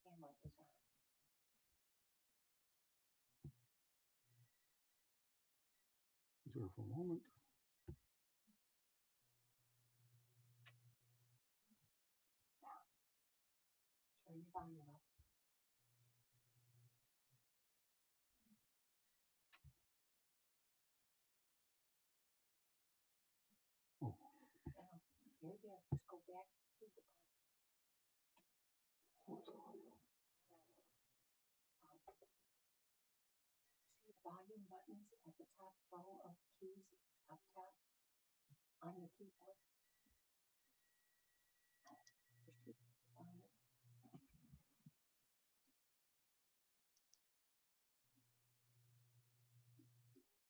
Camera is on. There for a moment. Turn your volume up. Oh. Now, you're there. Just go back to the see the volume buttons at the top row of keys up top on your keyboard.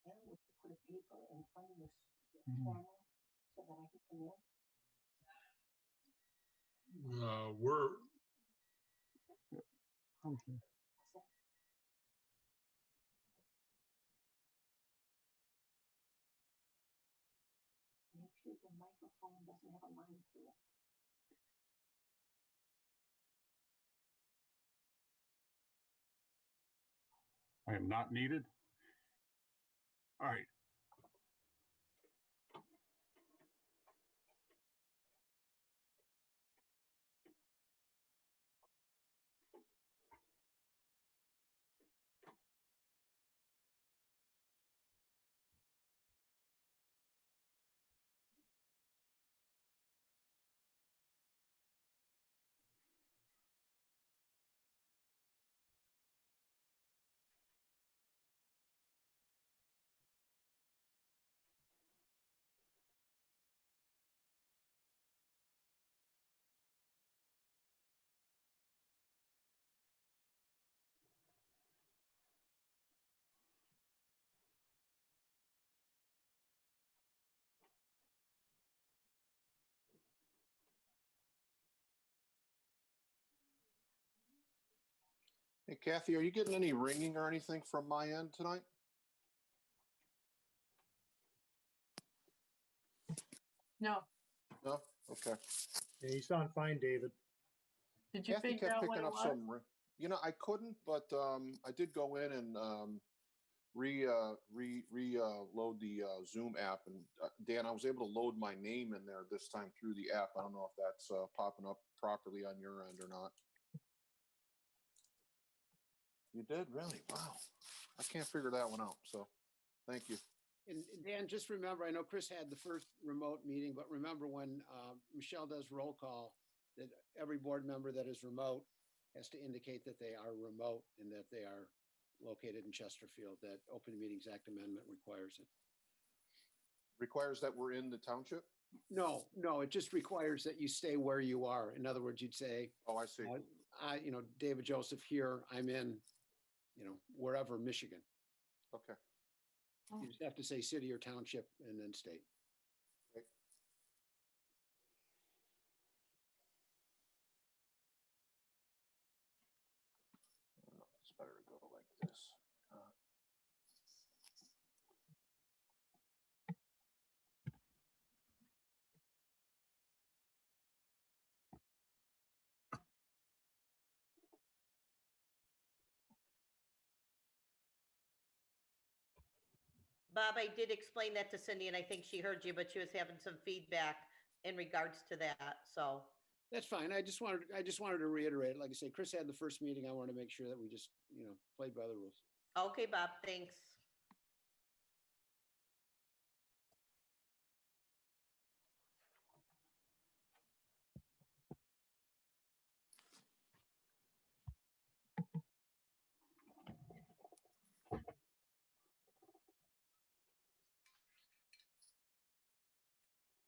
And would you put a paper in front of your camera so that I can come in? We're Okay. Make sure your microphone doesn't have a line through it. I am not needed. All right. Hey, Kathy, are you getting any ringing or anything from my end tonight? No. No? Okay. Yeah, you sound fine, David. Did you Kathy figure kept out what picking it up was? some, you know, I couldn't, but I did go in and reload the Zoom app. And Dan, I was able to load my name in there this time through the app. I don't know if that's popping up properly on your end or not. You did? Really? Wow. I can't figure that one out. So thank you. And Dan, just remember, I know Chris had the first remote meeting, but remember when Michelle does roll call, that every board member that is remote has to indicate that they are remote and that they are located in Chesterfield. That Open Meetings Act amendment requires it. Requires that we're in the township? No, it just requires that you stay where you are. In other words, you'd say, Oh, I see. David Joseph here, I'm in, wherever, Michigan. Okay. You just have to say city or township and then state. Great. It's better to go like this. Bob, I did explain that to Cindy, and I think she heard you, but she was having some feedback in regards to that, so. That's fine. I just wanted to reiterate, like I say, Chris had the first meeting. I want to make sure that we just, played by the rules. Okay, Bob, thanks.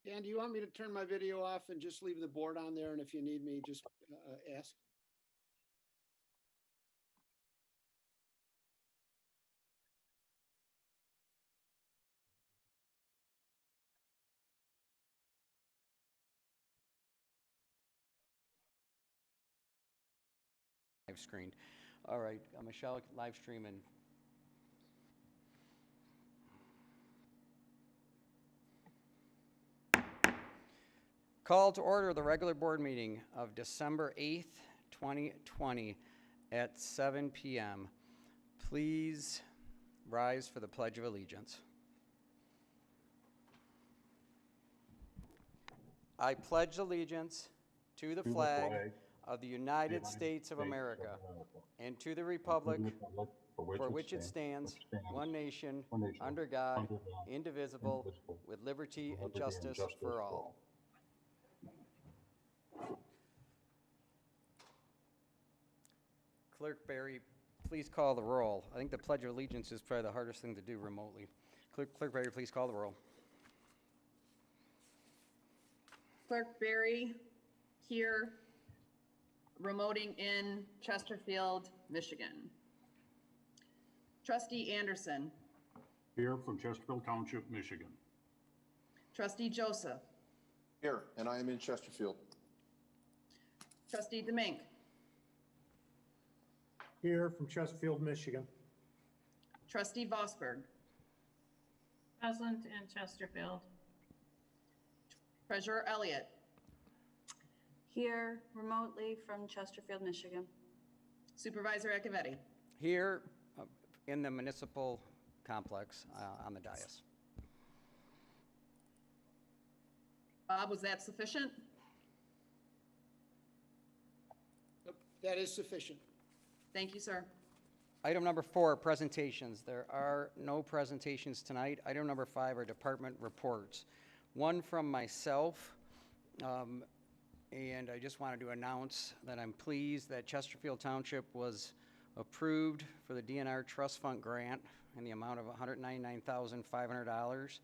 Dan, do you want me to turn my video off and just leave the board on there? And if you need me, just ask. Live screened. All right, Michelle, live streaming. Call to order the regular board meeting of December 8th, 2020 at 7 p.m. Please rise for the Pledge of Allegiance. I pledge allegiance to the flag of the United States of America and to the republic for which it stands, one nation, under God, indivisible, with liberty and justice for all. Clerk Barry, please call the roll. I think the Pledge of Allegiance is probably the hardest thing to do remotely. Clerk Barry, please call the roll. Clerk Barry, here, remoting in Chesterfield, Michigan. Trustee Anderson. Here from Chesterfield Township, Michigan. Trustee Joseph. Here, and I am in Chesterfield. Trustee Demink. Here from Chesterfield, Michigan. Trustee Vosberg. Present in Chesterfield. Treasurer Elliott. Here remotely from Chesterfield, Michigan. Supervisor Acciavatti. Here in the municipal complex on the dais. Bob, was that sufficient? That is sufficient. Thank you, sir. Item number 4, presentations. There are no presentations tonight. Item number 5 are department reports. One from myself, and I just wanted to announce that I'm pleased that Chesterfield Township was approved for the DNR Trust Fund grant in the amount of $199,500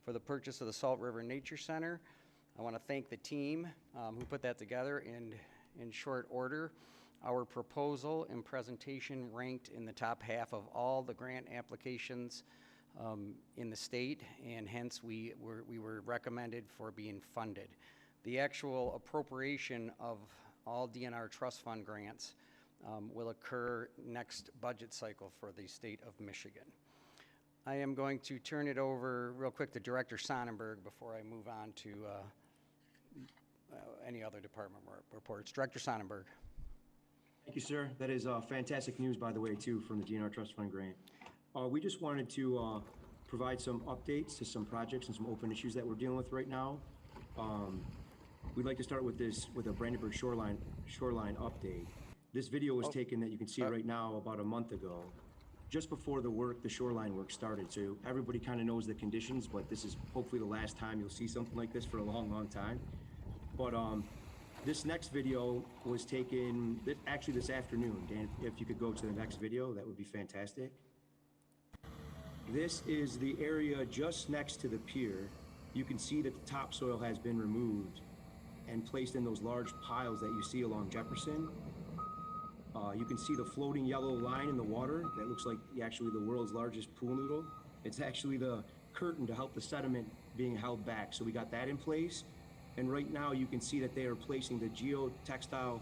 for the purchase of the Salt River Nature Center. I want to thank the team who put that together in short order. Our proposal and presentation ranked in the top half of all the grant applications in the state, and hence we were recommended for being funded. The actual appropriation of all DNR Trust Fund grants will occur next budget cycle for the state of Michigan. I am going to turn it over real quick to Director Sonnenberg before I move on to any other department reports. Director Sonnenberg. Thank you, sir. That is fantastic news, by the way, too, from the DNR Trust Fund grant. We just wanted to provide some updates to some projects and some open issues that we're dealing with right now. We'd like to start with a Brandenburg shoreline update. This video was taken that you can see right now about a month ago, just before the shoreline work started. So everybody kind of knows the conditions, but this is hopefully the last time you'll see something like this for a long, long time. But this next video was taken actually this afternoon. Dan, if you could go to the next video, that would be fantastic. This is the area just next to the pier. You can see that the topsoil has been removed and placed in those large piles that you see along Jefferson. You can see the floating yellow line in the water. That looks like actually the world's largest pool noodle. It's actually the curtain to help the sediment being held back. So we got that in place. And right now you can see that they are placing the geotextile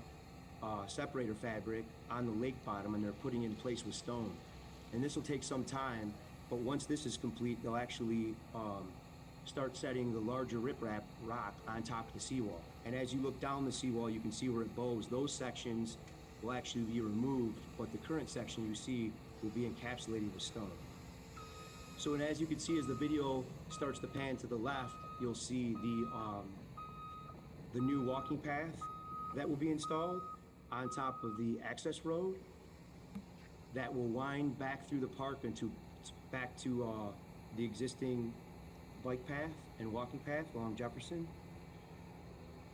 separator fabric on the lake bottom, and they're putting it in place with stone. And this will take some time, but once this is complete, they'll actually start setting the larger riprap rock on top of the seawall. And as you look down the seawall, you can see where it bows. Those sections will actually be removed, but the current section you see will be encapsulated with stone. So, and as you can see, as the video starts to pan to the left, you'll see the new walking path that will be installed on top of the access road that will wind back through the park and back to the existing bike path and walking path along Jefferson.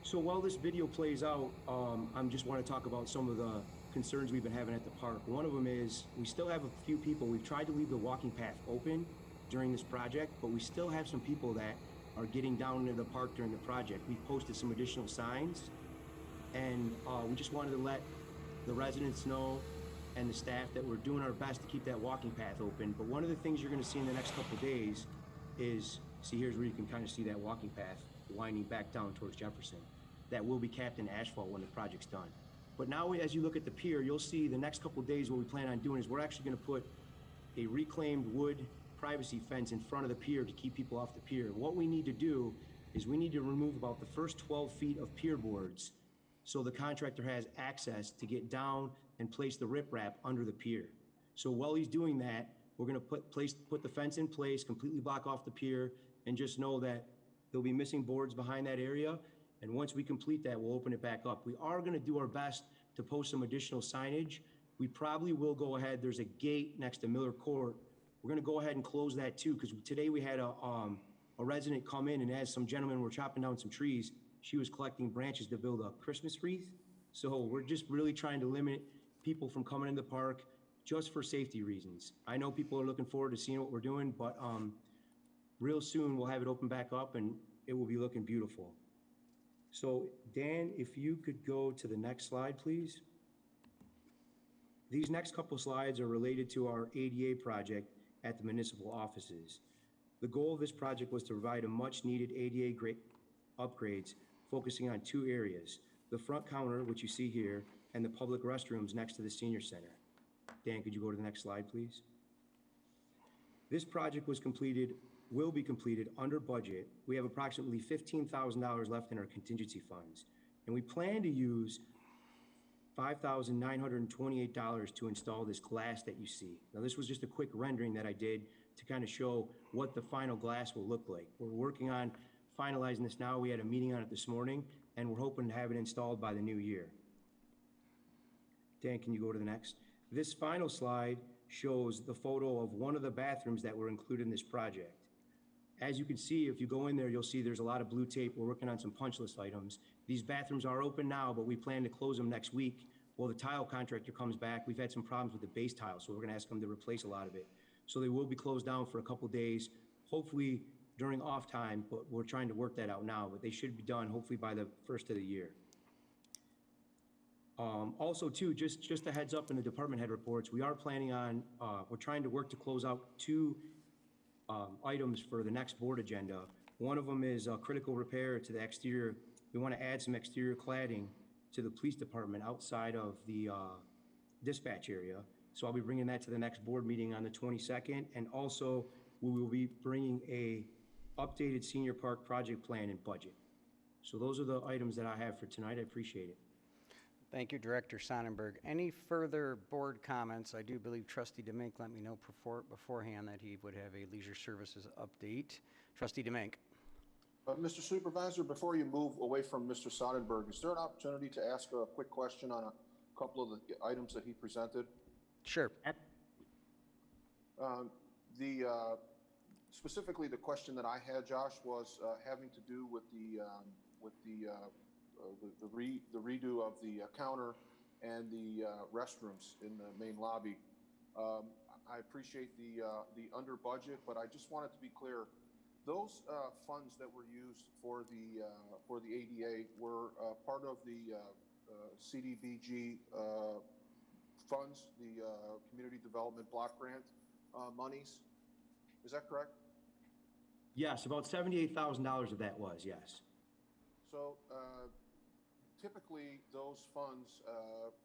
So while this video plays out, I just want to talk about some of the concerns we've been having at the park. One of them is we still have a few people. We've tried to leave the walking path open during this project, but we still have some people that are getting down into the park during the project. We've posted some additional signs, and we just wanted to let the residents know and the staff that we're doing our best to keep that walking path open. But one of the things you're going to see in the next couple of days is, see, here's where you can kind of see that walking path winding back down towards Jefferson. That will be capped in asphalt when the project's done. But now as you look at the pier, you'll see the next couple of days what we plan on doing is we're actually going to put a reclaimed wood privacy fence in front of the pier to keep people off the pier. What we need to do is we need to remove about the first 12 feet of pier boards so the contractor has access to get down and place the riprap under the pier. So while he's doing that, we're going to put the fence in place, completely block off the pier, and just know that there'll be missing boards behind that area. And once we complete that, we'll open it back up. We are going to do our best to post some additional signage. We probably will go ahead. There's a gate next to Miller Court. We're going to go ahead and close that too, because today we had a resident come in, and as some gentlemen were chopping down some trees, she was collecting branches to build a Christmas wreath. So we're just really trying to limit people from coming in the park just for safety reasons. I know people are looking forward to seeing what we're doing, but real soon we'll have it open back up and it will be looking beautiful. So Dan, if you could go to the next slide, please. These next couple slides are related to our ADA project at the municipal offices. The goal of this project was to provide a much needed ADA upgrades focusing on two areas, the front counter, which you see here, and the public restrooms next to the senior center. Dan, could you go to the next slide, please? This project will be completed under budget. We have approximately $15,000 left in our contingency funds, and we plan to use $5,928 to install this glass that you see. Now, this was just a quick rendering that I did to kind of show what the final glass will look like. We're working on finalizing this now. We had a meeting on it this morning, and we're hoping to have it installed by the new year. Dan, can you go to the next? This final slide shows the photo of one of the bathrooms that were included in this project. As you can see, if you go in there, you'll see there's a lot of blue tape. We're working on some punch list items. These bathrooms are open now, but we plan to close them next week. Well, the tile contractor comes back. We've had some problems with the base tile, so we're gonna ask them to replace a lot of it. So they will be closed down for a couple days, hopefully during off time, but we're trying to work that out now, but they should be done hopefully by the first of the year. Also too, just a heads up in the department head reports, we are planning on, we're trying to work to close out two items for the next board agenda. One of them is a critical repair to the exterior. We want to add some exterior cladding to the police department outside of the dispatch area. So I'll be bringing that to the next board meeting on the 22nd. And also we will be bringing a updated senior park project plan and budget. So those are the items that I have for tonight. I appreciate it. Thank you, Director Sonnenberg. Any further board comments? I do believe Trustee DeMink let me know beforehand that he would have a leisure services update. Trustee DeMink. Mr. Supervisor, before you move away from Mr. Sonnenberg, is there an opportunity to ask a quick question on a couple of the items that he presented? Sure. Specifically, the question that I had, Josh, was having to do with the redo of the counter and the restrooms in the main lobby. I appreciate the under budget, but I just wanted to be clear. Those funds that were used for the ADA were part of the CDBG funds, the Community Development Block Grant monies. Is that correct? Yes, about $78,000 of that was, yes. So typically those funds,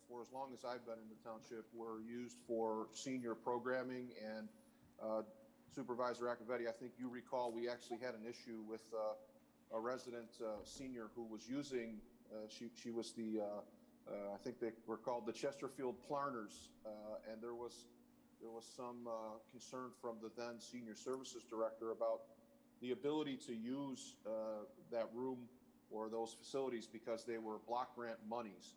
for as long as I've been in the township, were used for senior programming. And Supervisor Acciavatti, I think you recall, we actually had an issue with a resident senior who was using, she was the, I think they were called the Chesterfield Plarners, and there was there was some concern from the then Senior Services Director about the ability to use that room or those facilities because they were block grant monies.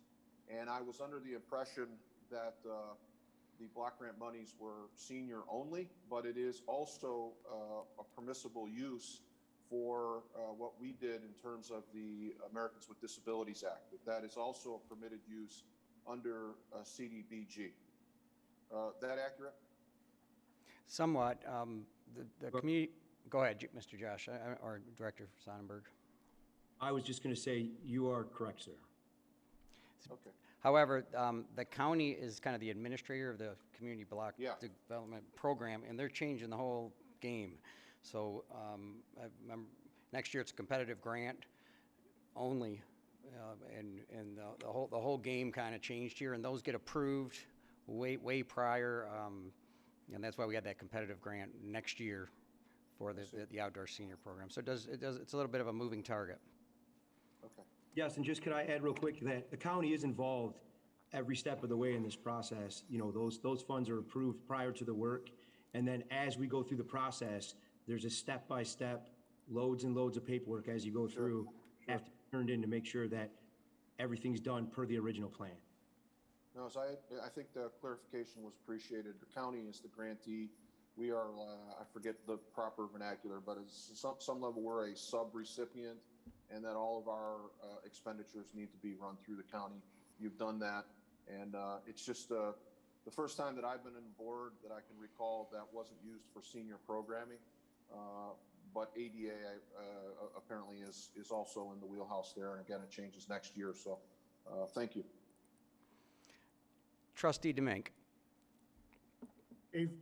And I was under the impression that the block grant monies were senior only, but it is also a permissible use for what we did in terms of the Americans with Disabilities Act. That is also a permitted use under CDBG. That accurate? Somewhat. The community, go ahead, Mr. Josh, or Director Sonnenberg. I was just going to say, you are correct, sir. Okay. However, the county is kind of the administrator of the community block development program, and they're changing the whole game. So I remember next year it's a competitive grant only, and the whole game kind of changed here, and those get approved way prior, and that's why we had that competitive grant next year for the outdoor senior program. So it's a little bit of a moving target. Okay. Yes, and just could I add real quick that the county is involved every step of the way in this process. You know, those funds are approved prior to the work, and then as we go through the process, there's a step-by-step, loads and loads of paperwork as you go through, have to be turned in to make sure that everything's done per the original plan. No, so I think the clarification was appreciated. The county is the grantee. We are, I forget the proper vernacular, but it's some level we're a sub-recipient, and that all of our expenditures need to be run through the county. You've done that, and it's just the first time that I've been on board that I can recall that wasn't used for senior programming, but ADA apparently is also in the wheelhouse there, and again, it changes next year, so thank you. Trustee Demink.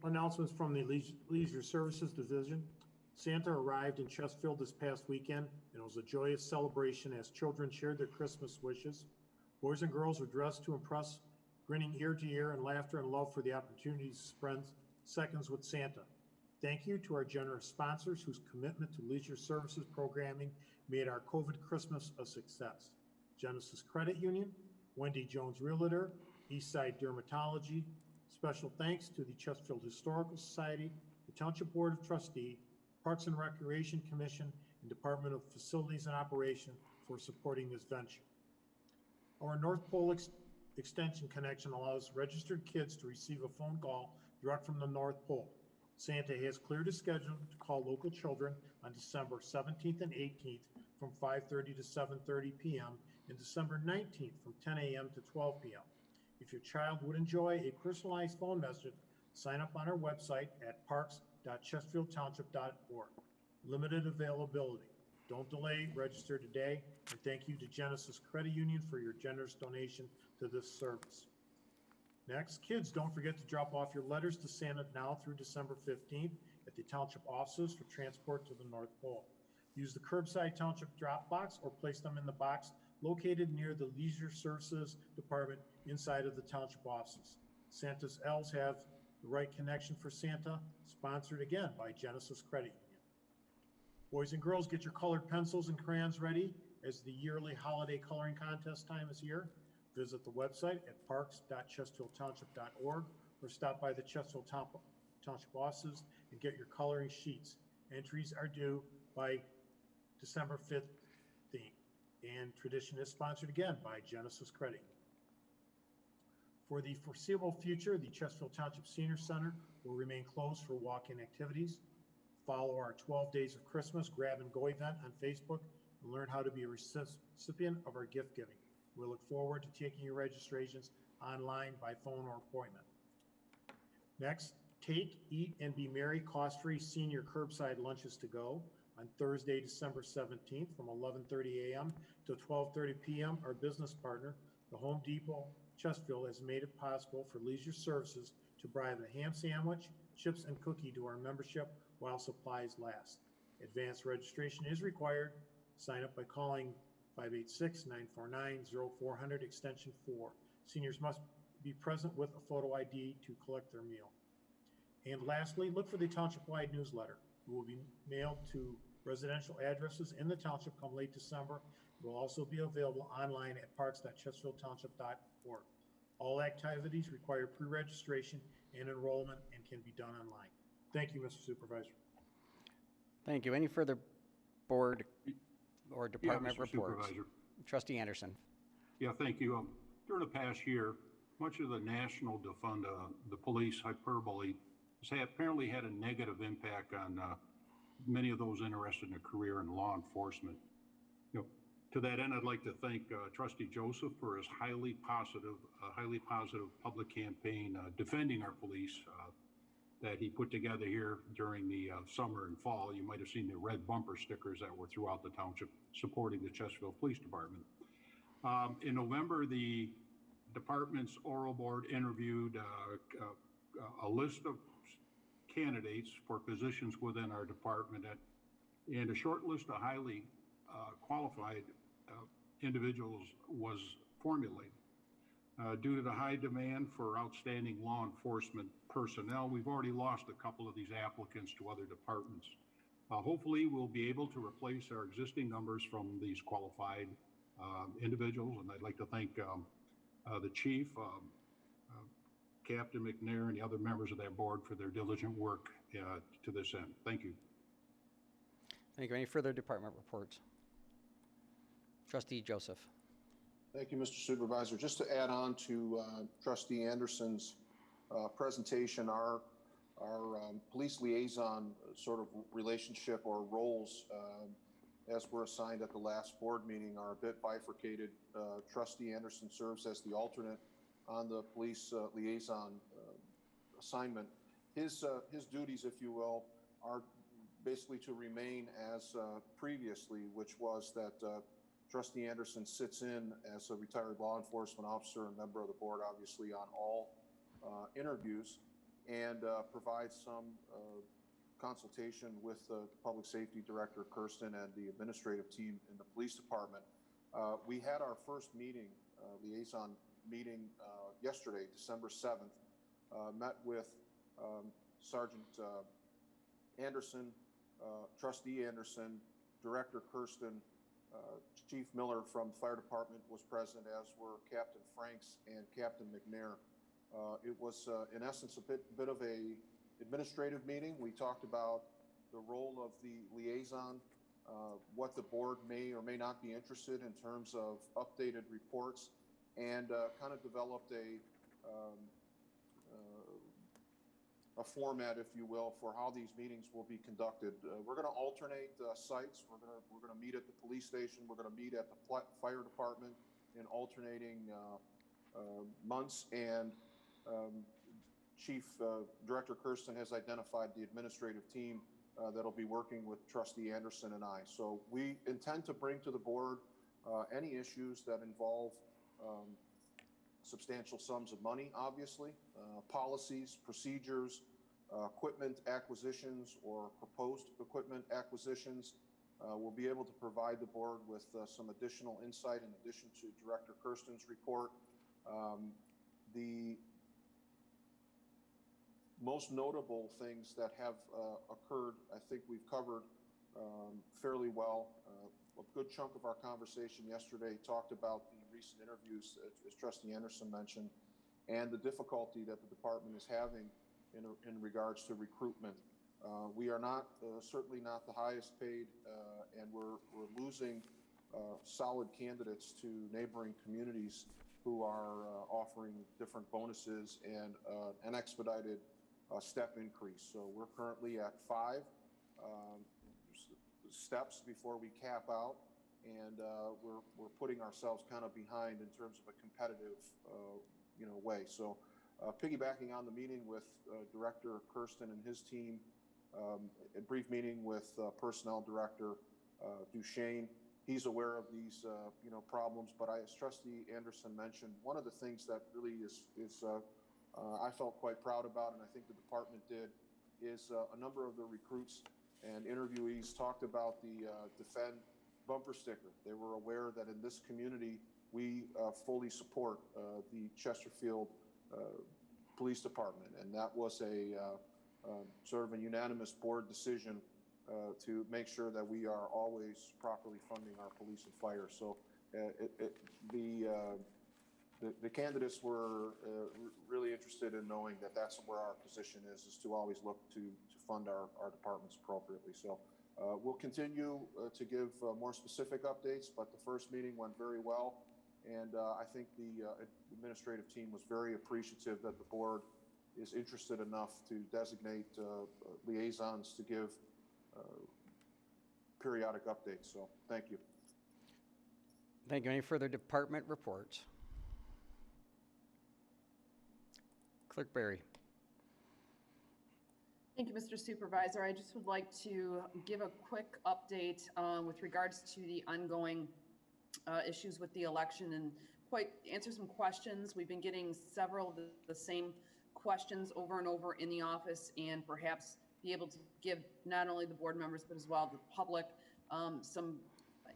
Announcements from the Leisure Services Division. Santa arrived in Chesterfield this past weekend, and it was a joyous celebration as children shared their Christmas wishes. Boys and girls were dressed to impress, grinning ear to ear in laughter and love for the opportunity to spend seconds with Santa. Thank you to our generous sponsors whose commitment to leisure services programming made our COVID Christmas a success. Genesis Credit Union, Wendy Jones Realtor, Eastside Dermatology. Special thanks to the Chesterfield Historical Society, the Township Board of Trustees, Parks and Recreation Commission, and Department of Facilities and Operation for supporting this venture. Our North Pole Extension connection allows registered kids to receive a phone call direct from the North Pole. Santa has cleared a schedule to call local children on December 17th and 18th from 5:30 to 7:30 p.m. and December 19th from 10 a.m. to 12 p.m. If your child would enjoy a personalized phone message, sign up on our website at parks.chesterfieldtownship.org. Limited availability. Don't delay, register today, and thank you to Genesis Credit Union for your generous donation to this service. Next, kids, don't forget to drop off your letters to Santa now through December 15th at the Township offices for transport to the North Pole. Use the curbside Township drop box or place them in the box located near the Leisure Services Department inside of the Township offices. Santa's elves have the right connection for Santa, sponsored again by Genesis Credit Union. Boys and girls, get your colored pencils and crayons ready as the yearly holiday coloring contest time is here. Visit the website at parks.chesterfieldtownship.org or stop by the Chesterfield Township offices and get your coloring sheets. Entries are due by December 15th, and tradition is sponsored again by Genesis Credit Union. For the foreseeable future, the Chesterfield Township Senior Center will remain closed for walk-in activities. Follow our 12 Days of Christmas Grab and Go event on Facebook and learn how to be a recipient of our gift giving. We look forward to taking your registrations online, by phone, or appointment. Next, take, eat, and be merry cost-free senior curbside lunches to go on Thursday, December 17th from 11:30 a.m. to 12:30 p.m. Our business partner, the Home Depot Chesterfield, has made it possible for Leisure Services to provide a ham sandwich, chips, and cookie to our membership while supplies last. Advanced registration is required. Sign up by calling 586-949-0400 extension 4. Seniors must be present with a photo ID to collect their meal. And lastly, look for the township-wide newsletter. It will be mailed to residential addresses in the township come late December. It will also be available online at parks.chesterfieldtownship.org. All activities require pre-registration and enrollment and can be done online. Thank you, Mr. Supervisor. Thank you. Any further board or department Mr. reports? Supervisor. Trustee Anderson. Yeah, thank you. During the past year, much of the national defund the police hyperbole has apparently had a negative impact on many of those interested in a career in law enforcement. To that end, I'd like to thank Trustee Joseph for his highly positive public campaign defending our police that he put together here during the summer and fall. You might have seen the red bumper stickers that were throughout the township supporting the Chesterfield Police Department. In November, the department's oral board interviewed a list of candidates for positions within our department, and a short list of highly qualified individuals was formulated. Due to the high demand for outstanding law enforcement personnel, we've already lost a couple of these applicants to other departments. Hopefully, we'll be able to replace our existing numbers from these qualified individuals, and I'd like to thank the chief, Captain McNair, and the other members of that board for their diligent work to this end. Thank you. Thank you. Any further department reports? Trustee Joseph. Thank you, Mr. Supervisor. Just to add on to Trustee Anderson's presentation, our police liaison sort of relationship or roles as were assigned at the last board meeting are a bit bifurcated. Trustee Anderson serves as the alternate on the police liaison assignment. His duties, if you will, are basically to remain as previously, which was that Trustee Anderson sits in as a retired law enforcement officer and member of the board, obviously, on all interviews, and provides some consultation with the Public Safety Director, Kirsten, and the administrative team in the police department. We had our first meeting, liaison meeting, yesterday, December 7th, met with Sergeant Anderson, Trustee Anderson, Director Kirsten, Chief Miller from the fire department was present, as were Captain Franks and Captain McNair. It was, in essence, a bit of a administrative meeting. We talked about the role of the liaison, what the board may or may not be interested in terms of updated reports, and kind of developed a format, if you will, for how these meetings will be conducted. We're going to alternate sites. We're going to meet at the police station. We're going to meet at the fire department in alternating months. And Chief Director Kirsten has identified the administrative team that'll be working with Trustee Anderson and I. So we intend to bring to the board any issues that involve substantial sums of money, obviously, policies, procedures, equipment acquisitions or proposed equipment acquisitions. We'll be able to provide the board with some additional insight in addition to Director Kirsten's report. The most notable things that have occurred, I think we've covered fairly well. A good chunk of our conversation yesterday talked about the recent interviews, as Trustee Anderson mentioned, and the difficulty that the department is having in regards to recruitment. We are not, certainly not the highest paid, and we're losing solid candidates to neighboring communities who are offering different bonuses and an expedited step increase. So we're currently at 5 steps before we cap out, and we're putting ourselves kind of behind in terms of a competitive way. So piggybacking on the meeting with Director Kirsten and his team, a brief meeting with Personnel Director Duchesne. He's aware of these problems, but as Trustee Anderson mentioned, one of the things that really is I felt quite proud about, and I think the department did, is a number of the recruits and interviewees talked about the Defend bumper sticker. They were aware that in this community, we fully support the Chesterfield Police Department, and that was a sort of a unanimous board decision to make sure that we are always properly funding our police and fire. So the candidates were really interested in knowing that that's where our position is to always look to fund our departments appropriately. So we'll continue to give more specific updates, but the first meeting went very well. And I think the administrative team was very appreciative that the board is interested enough to designate liaisons to give periodic updates. So thank you. Thank you. Any further department reports? Clerk Barry. Thank you, Mr. Supervisor. I just would like to give a quick update with regards to the ongoing issues with the election and answer some questions. We've been getting several of the same questions over and over in the office, and perhaps be able to give not only the board members, but as well the public some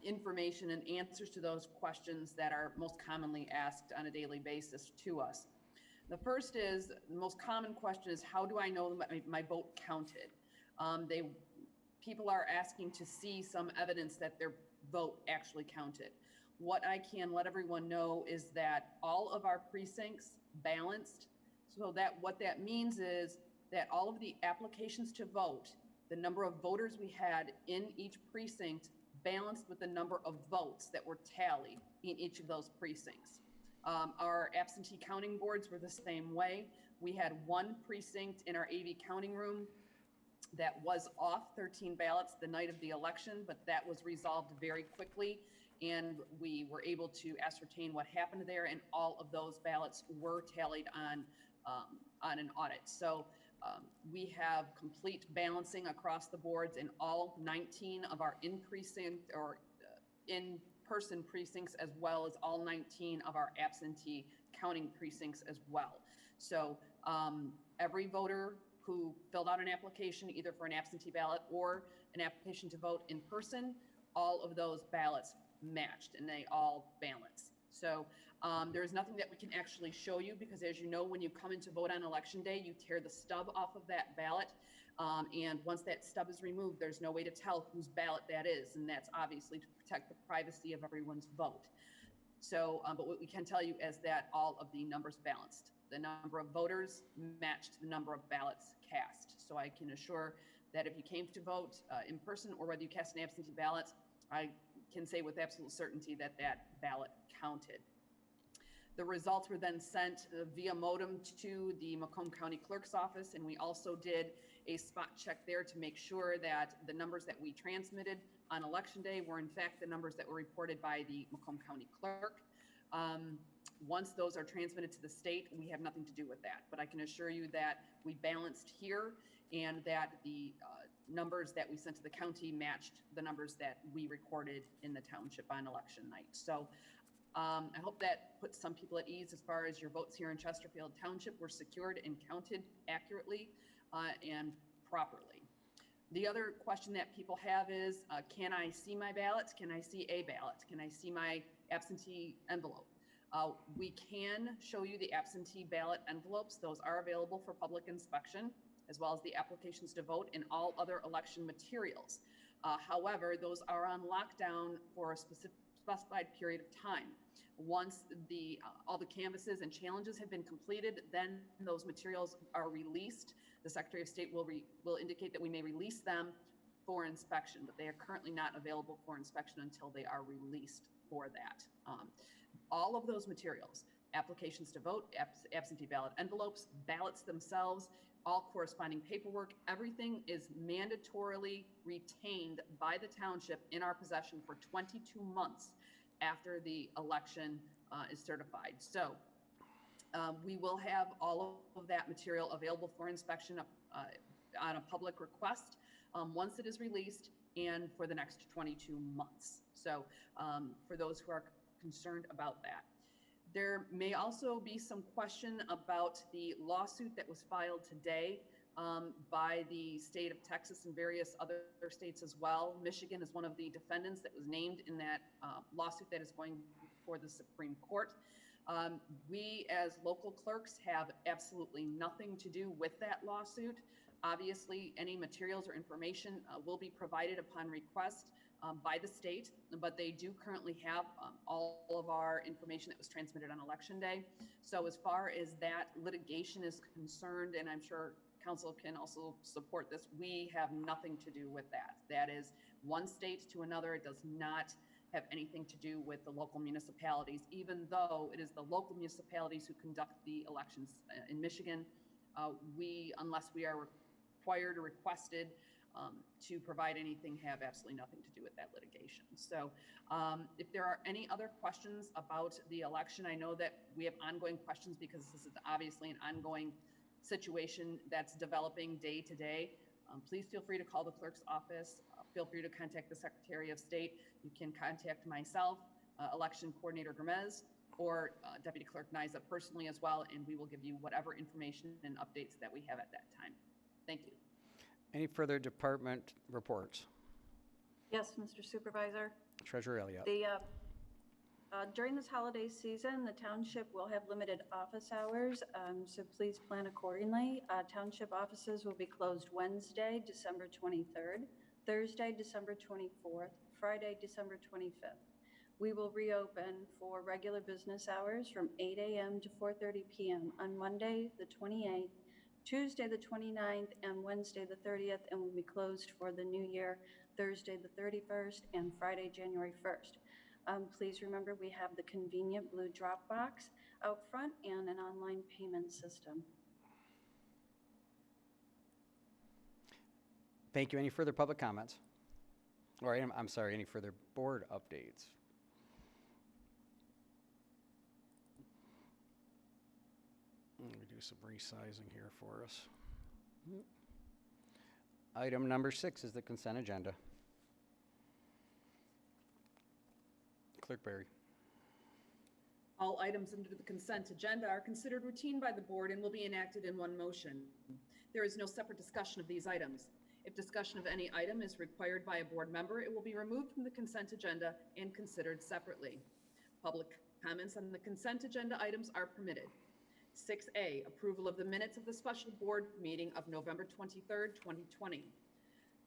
information and answers to those questions that are most commonly asked on a daily basis to us. The first is, the most common question is, how do I know my vote counted? People are asking to see some evidence that their vote actually counted. What I can let everyone know is that all of our precincts balanced, so that what that means is that all of the applications to vote, the number of voters we had in each precinct balanced with the number of votes that were tallied in each of those precincts. Our absentee counting boards were the same way. We had one precinct in our AV counting room that was off 13 ballots the night of the election, but that was resolved very quickly, and we were able to ascertain what happened there, and all of those ballots were tallied on an audit. So we have complete balancing across the boards in all 19 of our in-precinct or in-person precincts, as well as all 19 of our absentee counting precincts as well. So every voter who filled out an application, either for an absentee ballot or an application to vote in person, all of those ballots matched and they all balance. So there's nothing that we can actually show you, because as you know, when you come in to vote on election day, you tear the stub off of that ballot. And once that stub is removed, there's no way to tell whose ballot that is. And that's obviously to protect the privacy of everyone's vote. So, but what we can tell you is that all of the numbers balanced. The number of voters matched the number of ballots cast. So I can assure that if you came to vote in person or whether you cast an absentee ballot, I can say with absolute certainty that that ballot counted. The results were then sent via modem to the Macomb County Clerk's office, and we also did a spot check there to make sure that the numbers that we transmitted on election day were in fact the numbers that were reported by the Macomb County Clerk. Once those are transmitted to the state, we have nothing to do with that, but I can assure you that we balanced here and that the numbers that we sent to the county matched the numbers that we recorded in the township on election night. So I hope that puts some people at ease as far as your votes here in Chesterfield Township were secured and counted accurately and properly. The other question that people have is, can I see my ballots? Can I see a ballot? Can I see my absentee envelope? We can show you the absentee ballot envelopes. Those are available for public inspection, as well as the applications to vote and all other election materials. However, those are on lockdown for a specified period of time. Once all the canvases and challenges have been completed, then those materials are released. The Secretary of State will indicate that we may release them for inspection, but they are currently not available for inspection until they are released for that. All of those materials, applications to vote, absentee ballot envelopes, ballots themselves, all corresponding paperwork, everything is mandatorily retained by the township in our possession for 22 months after the election is certified. So we will have all of that material available for inspection on a public request once it is released and for the next 22 months. So for those who are concerned about that. There may also be some question about the lawsuit that was filed today by the state of Texas and various other states as well. Michigan is one of the defendants that was named in that lawsuit that is going before the Supreme Court. We as local clerks have absolutely nothing to do with that lawsuit. Obviously, any materials or information will be provided upon request by the state, but they do currently have all of our information that was transmitted on election day. So as far as that litigation is concerned, and I'm sure council can also support this, we have nothing to do with that. That is one state to another. It does not have anything to do with the local municipalities, even though it is the local municipalities who conduct the elections in Michigan. Unless we are required or requested to provide anything, have absolutely nothing to do with that litigation. So if there are any other questions about the election, I know that we have ongoing questions because this is obviously an ongoing situation that's developing day to day. Please feel free to call the clerk's office. Feel free to contact the Secretary of State. You can contact myself, Election Coordinator Gomez, or Deputy Clerk Nyza personally as well, and we will give you whatever information and updates that we have at that time. Thank you. Any further department reports? Yes, Mr. Supervisor. Treasurer Elliott. During this holiday season, the township will have limited office hours, so please plan accordingly. Township offices will be closed Wednesday, December 23rd, Thursday, December 24th, Friday, December 25th. We will reopen for regular business hours from 8 a.m. to 4:30 p.m. on Monday, the 28th, Tuesday, the 29th, and Wednesday, the 30th, and will be closed for the new year, Thursday, the 31st, and Friday, January 1st. Please remember we have the convenient blue drop box out front and an online payment system. Thank you. Any further public comments? Or I'm sorry, any further board updates? Let me do some resizing here for us. Item number 6 is the consent agenda. Clerk Berry. All items under the consent agenda are considered routine by the board and will be enacted in one motion. There is no separate discussion of these items. If discussion of any item is required by a board member, it will be removed from the consent agenda and considered separately. Public comments on the consent agenda items are permitted. 6A, approval of the minutes of the special board meeting of November 23rd, 2020.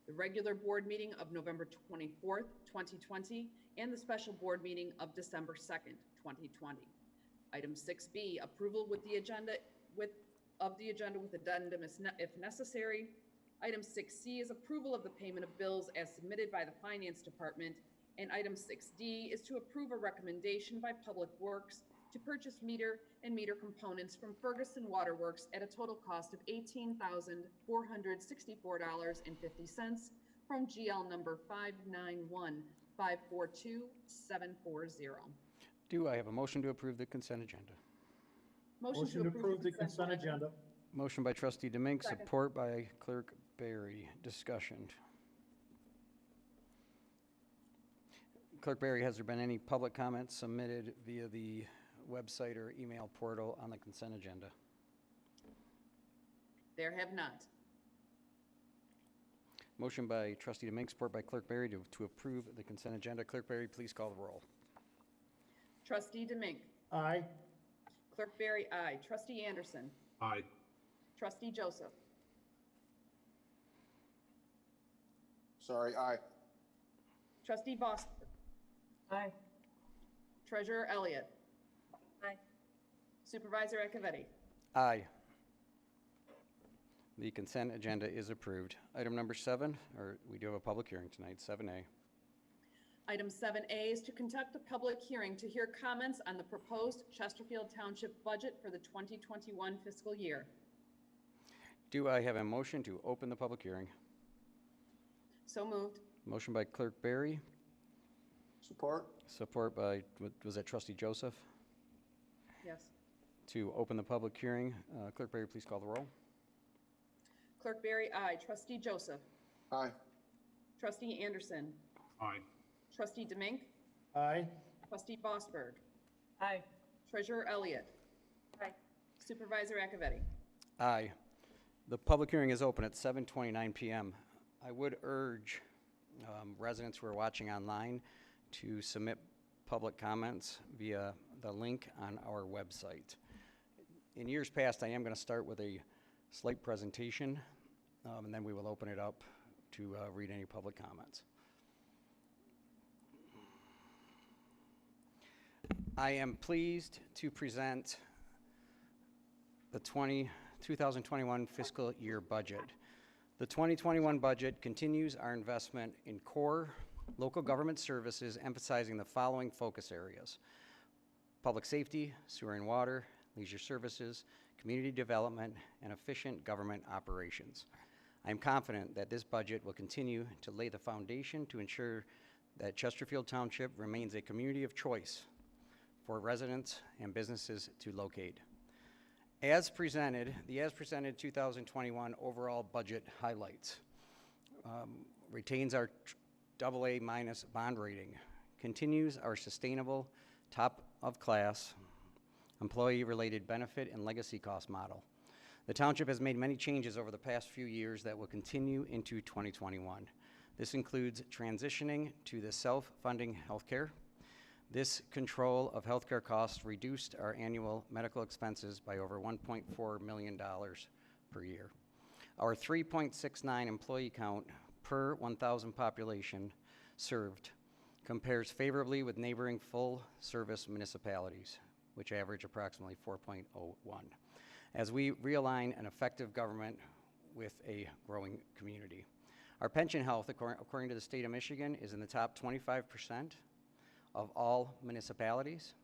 The regular board meeting of November 24th, 2020, and the special board meeting of December 2nd, 2020. Item 6B, approval with the agenda with addendum if necessary. Item 6C is approval of the payment of bills as submitted by the Finance Department. And item 6D is to approve a recommendation by Public Works to purchase meter and meter components from Ferguson Waterworks at a total cost of $18,464.50 from GL number 591542740. Do I have a motion to approve the consent agenda? Motion to approve the consent agenda. Motion by Trustee Demink, support by Clerk Berry. Discussion. Clerk Berry, has there been any public comments submitted via the website or email portal on the consent agenda? There have not. Motion by Trustee Demink, support by Clerk Berry to approve the consent agenda. Clerk Berry, please call the roll. Trustee Demink. Aye. Clerk Berry, aye. Trustee Anderson. Aye. Trustee Joseph. Sorry, aye. Trustee Bosford. Aye. Treasurer Elliott. Aye. Supervisor Acciavatti. Aye. The consent agenda is approved. Item number 7, or we do have a public hearing tonight, 7A. Item 7A is to conduct a public hearing to hear comments on the proposed Chesterfield Township budget for the 2021 fiscal year. Do I have a motion to open the public hearing? So moved. Motion by Clerk Berry. Support? Support by, was that Trustee Joseph? Yes. To open the public hearing. Clerk Berry, please call the roll. Clerk Berry, aye. Trustee Joseph. Aye. Trustee Anderson. Aye. Trustee Demink. Aye. Trustee Bosberg. Aye. Treasurer Elliott. Aye. Supervisor Acciavatti. Aye. The public hearing is open at 7:29 p.m. I would urge residents who are watching online to submit public comments via the link on our website. In years past, I am going to start with a slight presentation, and then we will open it up to read any public comments. I am pleased to present the 2021 fiscal year budget. The 2021 budget continues our investment in core local government services, emphasizing the following focus areas: public safety, sewer and water, leisure services, community development, and efficient government operations. I am confident that this budget will continue to lay the foundation to ensure that Chesterfield Township remains a community of choice for residents and businesses to locate. As presented, the as presented 2021 overall budget highlights. Retains our AA- bond rating, continues our sustainable top of class employee-related benefit and legacy cost model. The township has made many changes over the past few years that will continue into 2021. This includes transitioning to the self-funding healthcare. This control of healthcare costs reduced our annual medical expenses by over $1.4 million per year. Our 3.69 employee count per 1,000 population served compares favorably with neighboring full-service municipalities, which average approximately 4.01, as we realign an effective government with a growing community. Our pension health, according to the state of Michigan, is in the top 25% of all municipalities.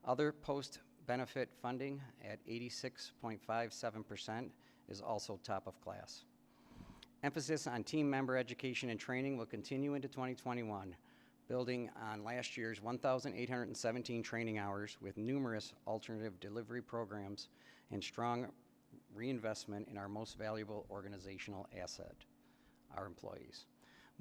Other post-benefit funding at 86.57% is also top of class. Emphasis on team member education and training will continue into 2021, building on last year's 1,817 training hours with numerous alternative delivery programs and strong reinvestment in our most valuable organizational asset, our employees.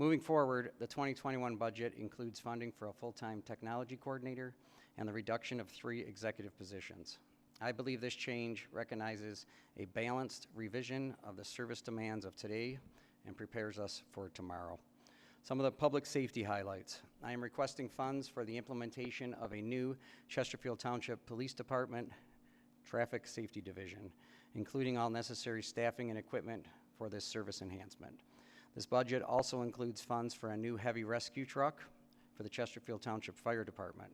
Moving forward, the 2021 budget includes funding for a full-time technology coordinator and the reduction of 3 executive positions. I believe this change recognizes a balanced revision of the service demands of today and prepares us for tomorrow. Some of the public safety highlights. I am requesting funds for the implementation of a new Chesterfield Township Police Department Traffic Safety Division, including all necessary staffing and equipment for this service enhancement. This budget also includes funds for a new heavy rescue truck for the Chesterfield Township Fire Department.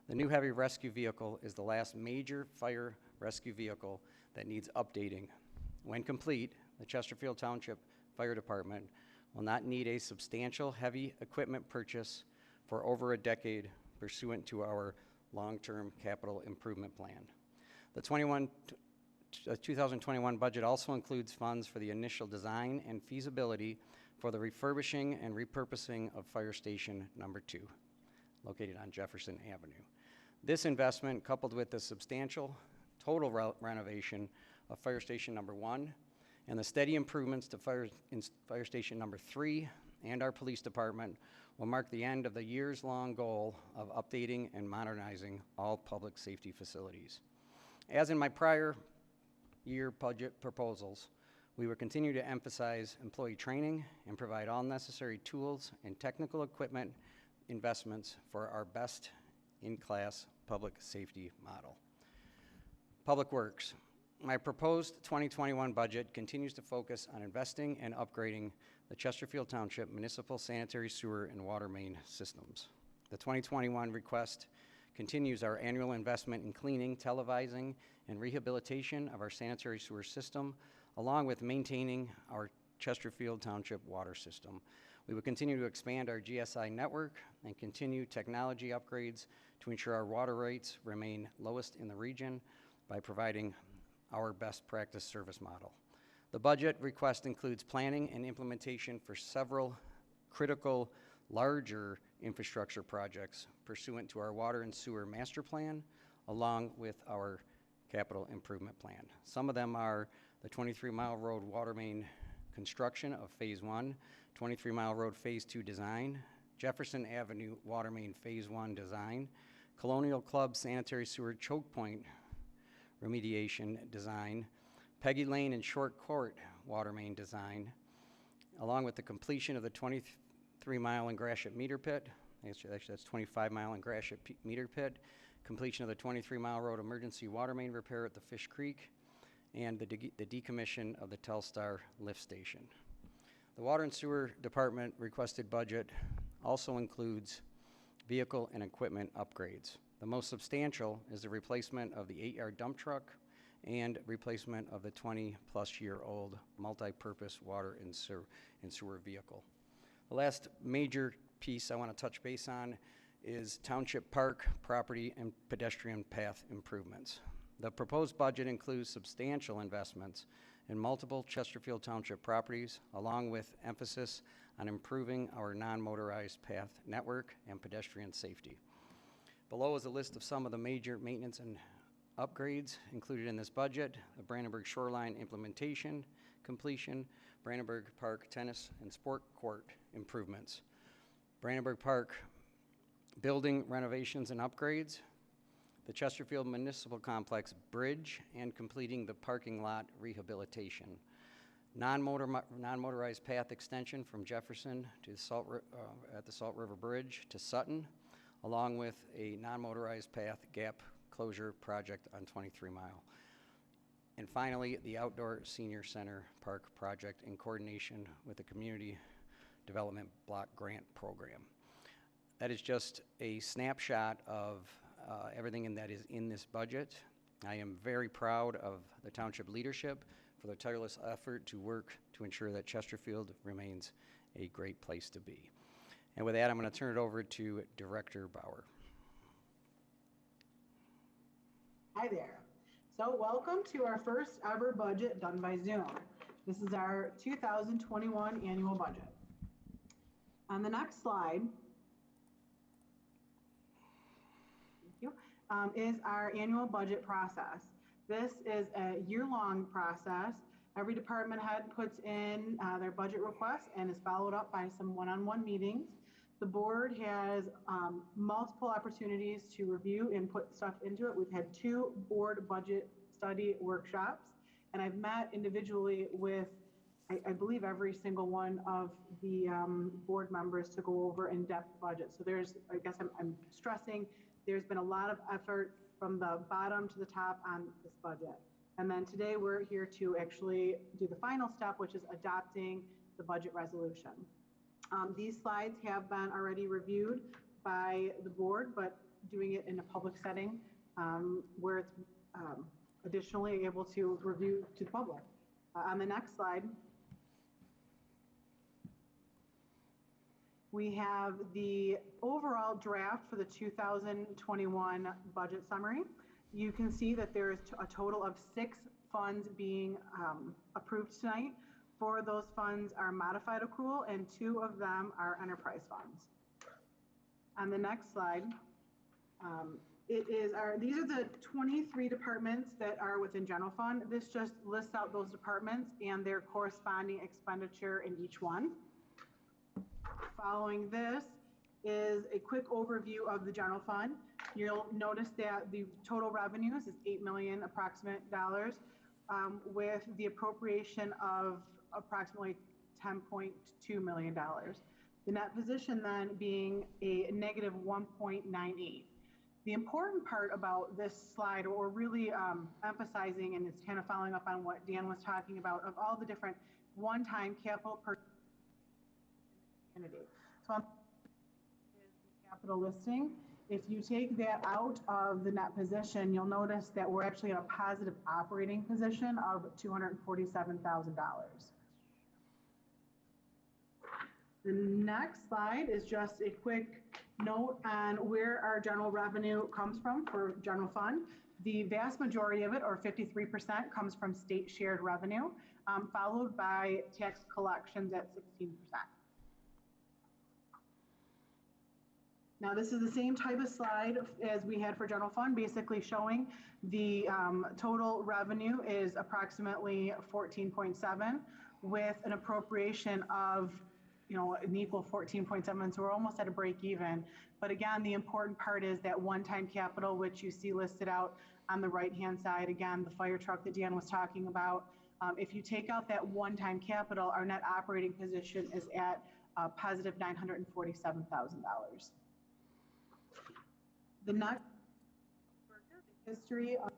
The new heavy rescue vehicle is the last major fire rescue vehicle that needs updating. When complete, the Chesterfield Township Fire Department will not need a substantial heavy equipment purchase for over a decade pursuant to our long-term capital improvement plan. The 2021 budget also includes funds for the initial design and feasibility for the refurbishing and repurposing of Fire Station Number 2, located on Jefferson Avenue. This investment, coupled with the substantial total renovation of Fire Station Number 1 and the steady improvements to Fire Station Number 3 and our police department, will mark the end of the years-long goal of updating and modernizing all public safety facilities. As in my prior year budget proposals, we will continue to emphasize employee training and provide all necessary tools and technical equipment investments for our best-in-class public safety model. Public Works. My proposed 2021 budget continues to focus on investing and upgrading the Chesterfield Township municipal sanitary sewer and water main systems. The 2021 request continues our annual investment in cleaning, televising, and rehabilitation of our sanitary sewer system, along with maintaining our Chesterfield Township water system. We will continue to expand our GSI network and continue technology upgrades to ensure our water rates remain lowest in the region by providing our best practice service model. The budget request includes planning and implementation for several critical, larger infrastructure projects pursuant to our water and sewer master plan, along with our capital improvement plan. Some of them are the 23-mile road water main construction of Phase 1, 23-mile road Phase 2 design, Jefferson Avenue water main Phase 1 design, Colonial Club sanitary sewer choke point remediation design, Peggy Lane and Short Court water main design, along with the completion of the 23-mile and Gratiot meter pit. Actually, that's 25-mile and Gratiot meter pit, completion of the 23-mile road emergency water main repair at the Fish Creek, and the decommission of the Telstar lift station. The Water and Sewer Department requested budget also includes vehicle and equipment upgrades. The most substantial is the replacement of the 8-yard dump truck and replacement of the 20-plus-year-old multi-purpose water and sewer vehicle. The last major piece I want to touch base on is Township Park property and pedestrian path improvements. The proposed budget includes substantial investments in multiple Chesterfield Township properties, along with emphasis on improving our non-motorized path network and pedestrian safety. Below is a list of some of the major maintenance and upgrades included in this budget: the Brandenburg Shoreline implementation, completion, Brandenburg Park tennis and sport court improvements, Brandenburg Park building renovations and upgrades, the Chesterfield Municipal Complex bridge, and completing the parking lot rehabilitation, non-motorized path extension from Jefferson to at the Salt River Bridge to Sutton, along with a non-motorized path gap closure project on 23 Mile. And finally, the Outdoor Senior Center Park project in coordination with the Community Development Block Grant Program. That is just a snapshot of everything that is in this budget. I am very proud of the township leadership for their tireless effort to work to ensure that Chesterfield remains a great place to be. And with that, I'm going to turn it over to Director Bauer. Hi there. So welcome to our first ever budget done by Zoom. This is our 2021 annual budget. On the next slide, is our annual budget process. This is a year-long process. Every department head puts in their budget request and is followed up by some one-on-one meetings. The board has multiple opportunities to review and put stuff into it. We've had 2 board budget study workshops, and I've met individually with, I believe, every single one of the board members to go over in-depth budget. So there's, I guess I'm stressing, there's been a lot of effort from the bottom to the top on this budget. And then today we're here to actually do the final step, which is adopting the budget resolution. These slides have been already reviewed by the board, but doing it in a public setting where it's additionally able to review to the public. On the next slide, we have the overall draft for the 2021 budget summary. You can see that there's a total of 6 funds being approved tonight. 4 of those funds are modified accrual and 2 of them are enterprise funds. On the next slide, these are the 23 departments that are within general fund. This just lists out those departments and their corresponding expenditure in each one. Following this is a quick overview of the general fund. You'll notice that the total revenues is $8 million approximate dollars, with the appropriation of approximately $10.2 million. The net position then being a negative 1.98. The important part about this slide, or really emphasizing, and it's kind of following up on what Dan was talking about, of all the different one-time capital per candidate. So on is the capital listing. If you take that out of the net position, you'll notice that we're actually in a positive operating position of $247,000. The next slide is just a quick note on where our general revenue comes from for general fund. The vast majority of it, or 53%, comes from state shared revenue, followed by tax collections at 16%. Now, this is the same type of slide as we had for general fund, basically showing the total revenue is approximately 14.7 with an appropriation of, an equal 14.7. So we're almost at a break even. But again, the important part is that one-time capital, which you see listed out on the right-hand side. Again, the fire truck that Dan was talking about. If you take out that one-time capital, our net operating position is at positive $947,000. The next history of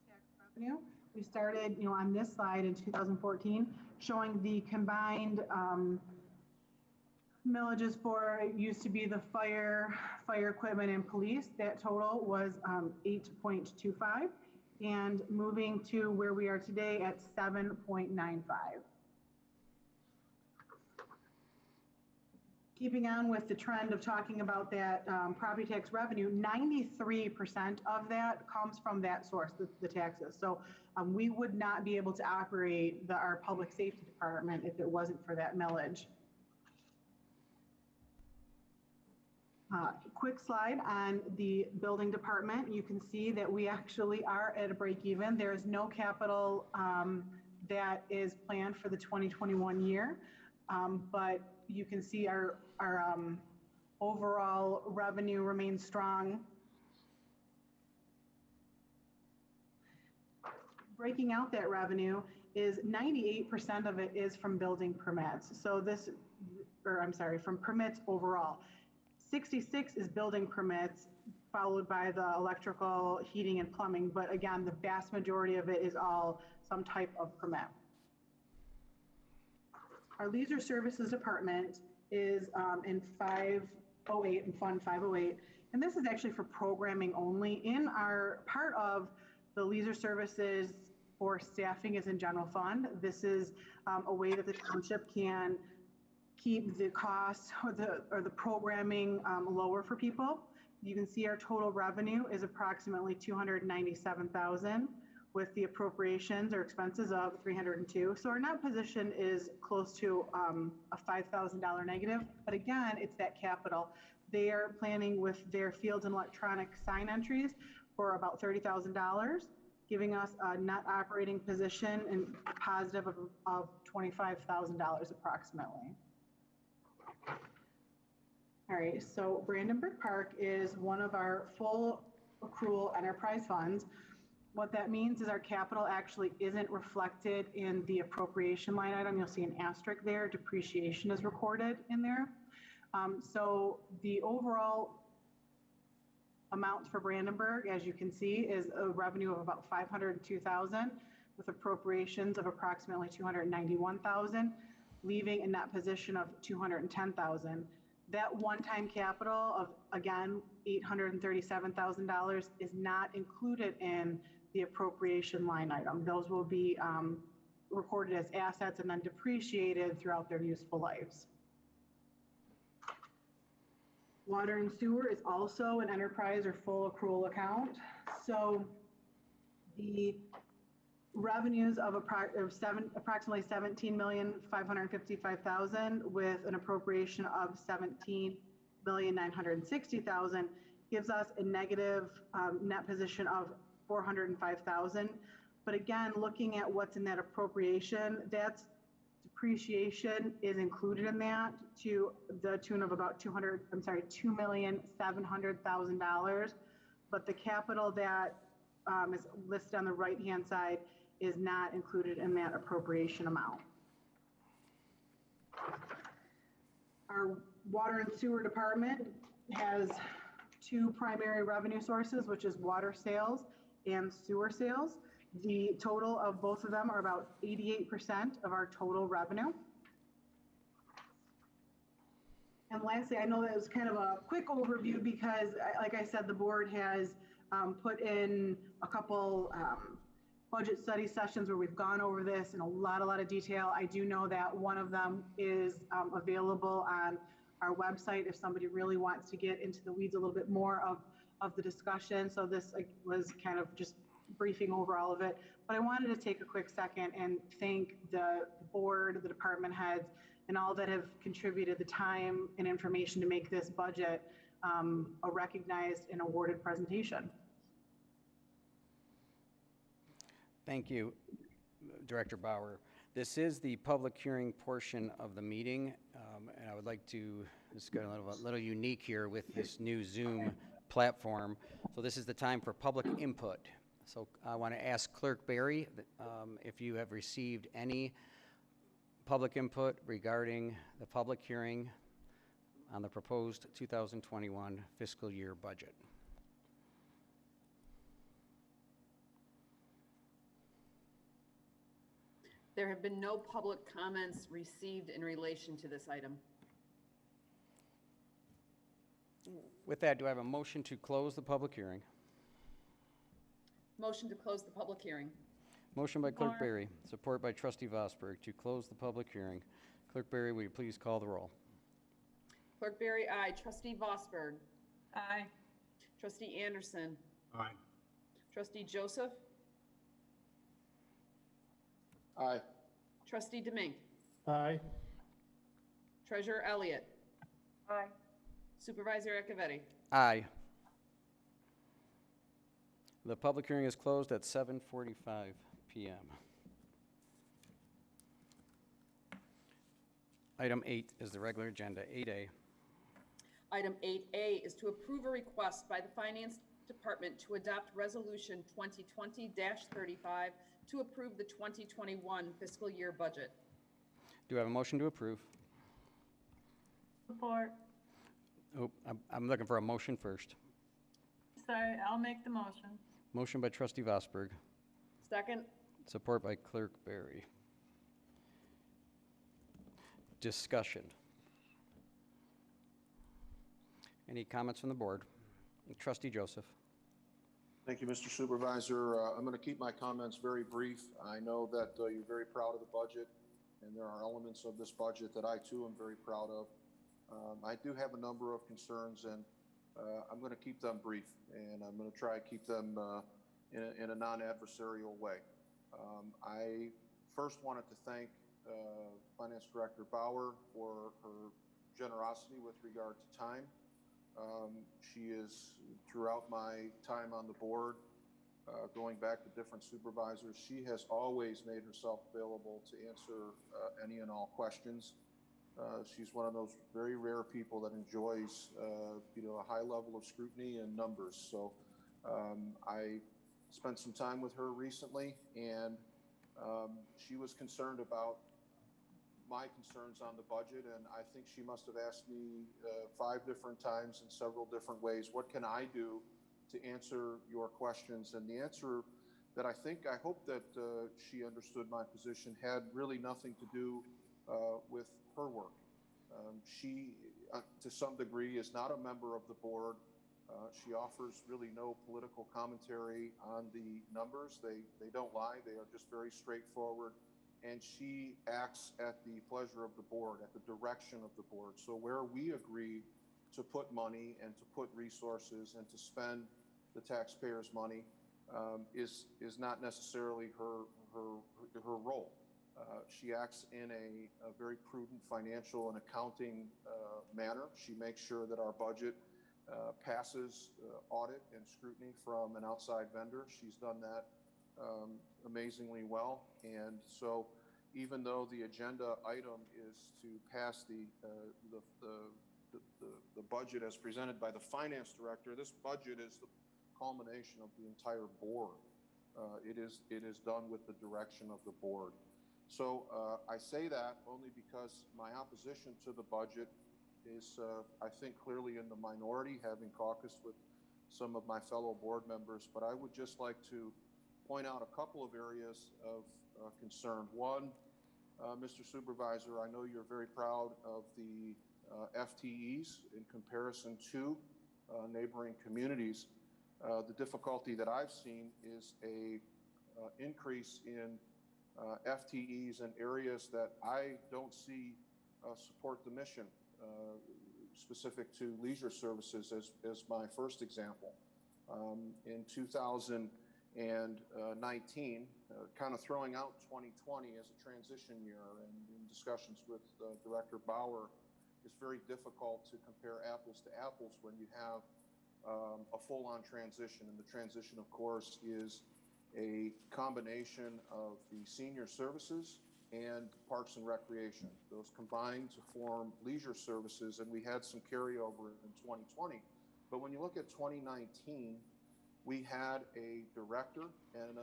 tax revenue. We started, on this slide in 2014, showing the combined Millages for, it used to be the fire equipment and police. That total was 8.25. And moving to where we are today at 7.95. Keeping on with the trend of talking about that property tax revenue, 93% of that comes from that source, the taxes. So we would not be able to operate our public safety department if it wasn't for that millage. Quick slide on the building department. You can see that we actually are at a break even. There is no capital that is planned for the 2021 year, but you can see our overall revenue remains strong. Breaking out that revenue is 98% of it is from building permits. So this, or I'm sorry, from permits overall. 66 is building permits, followed by the electrical, heating, and plumbing. But again, the vast majority of it is all some type of permit. Our leisure services department is in 508, in Fund 508. And this is actually for programming only. In our part of the leisure services for staffing is in general fund. This is a way that the township can keep the costs or the programming lower for people. You can see our total revenue is approximately $297,000 with the appropriations or expenses of $302. So our net position is close to a $5,000 negative. But again, it's that capital. They are planning with their fields and electronic sign entries for about $30,000, giving us a net operating position and positive of $25,000 approximately. All right, so Brandenburg Park is one of our full accrual enterprise funds. What that means is our capital actually isn't reflected in the appropriation line item. You'll see an asterisk there. Depreciation is recorded in there. So the overall amounts for Brandenburg, as you can see, is a revenue of about $502,000 with appropriations of approximately $291,000, leaving a net position of $210,000. That one-time capital of, again, $837,000 is not included in the appropriation line item. Those will be recorded as assets and then depreciated throughout their useful lives. Water and sewer is also an enterprise or full accrual account. So the revenues of approximately $17,555,000 with an appropriation of $17,960,000 gives us a negative net position of $405,000. But again, looking at what's in that appropriation, that's depreciation is included in that to the tune of about $2,700,000. But the capital that is listed on the right-hand side is not included in that appropriation amount. Our water and sewer department has two primary revenue sources, which is water sales and sewer sales. The total of both of them are about 88% of our total revenue. And lastly, I know that was kind of a quick overview because, like I said, the board has put in a couple budget study sessions where we've gone over this in a lot of detail. I do know that one of them is available on our website if somebody really wants to get into the weeds a little bit more of the discussion. So this was kind of just briefing over all of it. But I wanted to take a quick second and thank the board, the department heads, and all that have contributed the time and information to make this budget a recognized and awarded presentation. Thank you, Director Bauer. This is the public hearing portion of the meeting, and I would like to, it's got a little unique here with this new Zoom platform. So this is the time for public input. So I want to ask Clerk Barry if you have received any public input regarding the public hearing on the proposed 2021 fiscal year budget. There have been no public comments received in relation to this item. With that, do I have a motion to close the public hearing? Motion to close the public hearing. Motion by Clerk Support. Berry, support by Trustee Vosberg to close the public hearing. Clerk Berry, will you please call the roll? Clerk Berry, aye. Trustee Vosberg. Aye. Trustee Anderson. Aye. Trustee Joseph. Aye. Trustee Demink. Aye. Treasurer Elliott. Aye. Supervisor Acciavatti. Aye. The public hearing is closed at 7:45 PM. Item 8 is the regular agenda, 8A. Item 8A is to approve a request by the Finance Department to adopt Resolution 2020-35 to approve the 2021 fiscal year budget. Do I have a motion to approve? Support. Oh, I'm looking for a motion first. Sorry, I'll make the motion. Motion by Trustee Vosberg, Second. support by Clerk Berry. Discussion. Any comments from the board? Trustee Joseph. Thank you, Mr. Supervisor. I'm going to keep my comments very brief. I know that you're very proud of the budget, and there are elements of this budget that I too am very proud of. I do have a number of concerns, and I'm going to keep them brief, and I'm going to try to keep them in a non-adversarial way. I first wanted to thank Finance Director Bauer for her generosity with regard to time. She is, throughout my time on the board, going back to different supervisors, she has always made herself available to answer any and all questions. She's one of those very rare people that enjoys, a high level of scrutiny and numbers. So I spent some time with her recently, and she was concerned about my concerns on the budget, and I think she must have asked me 5 different times in several different ways, what can I do to answer your questions? And the answer that I hope that she understood my position had really nothing to do with her work. She, to some degree, is not a member of the board. She offers really no political commentary on the numbers. They don't lie. They are just very straightforward. And she acts at the pleasure of the board, at the direction of the board. So where we agree to put money and to put resources and to spend the taxpayers' money is not necessarily her role. She acts in a very prudent financial and accounting manner. She makes sure that our budget passes audit and scrutiny from an outside vendor. She's done that amazingly well. And so even though the agenda item is to pass the budget as presented by the finance director, this budget is the culmination of the entire board. It is done with the direction of the board. So I say that only because my opposition to the budget is, I think, clearly in the minority, having caucused with some of my fellow board members. But I would just like to point out a couple of areas of concern. One, Mr. Supervisor, I know you're very proud of the FTEs in comparison to neighboring communities. The difficulty that I've seen is a increase in FTEs in areas that I don't see support the mission, specific to leisure services as my first example. In 2019, kind of throwing out 2020 as a transition year, and in discussions with Director Bauer, it's very difficult to compare apples to apples when you have a full-on transition. And the transition, of course, is a combination of the senior services and Parks and Recreation. Those combined to form leisure services, and we had some carryover in 2020. But when you look at 2019, we had a director and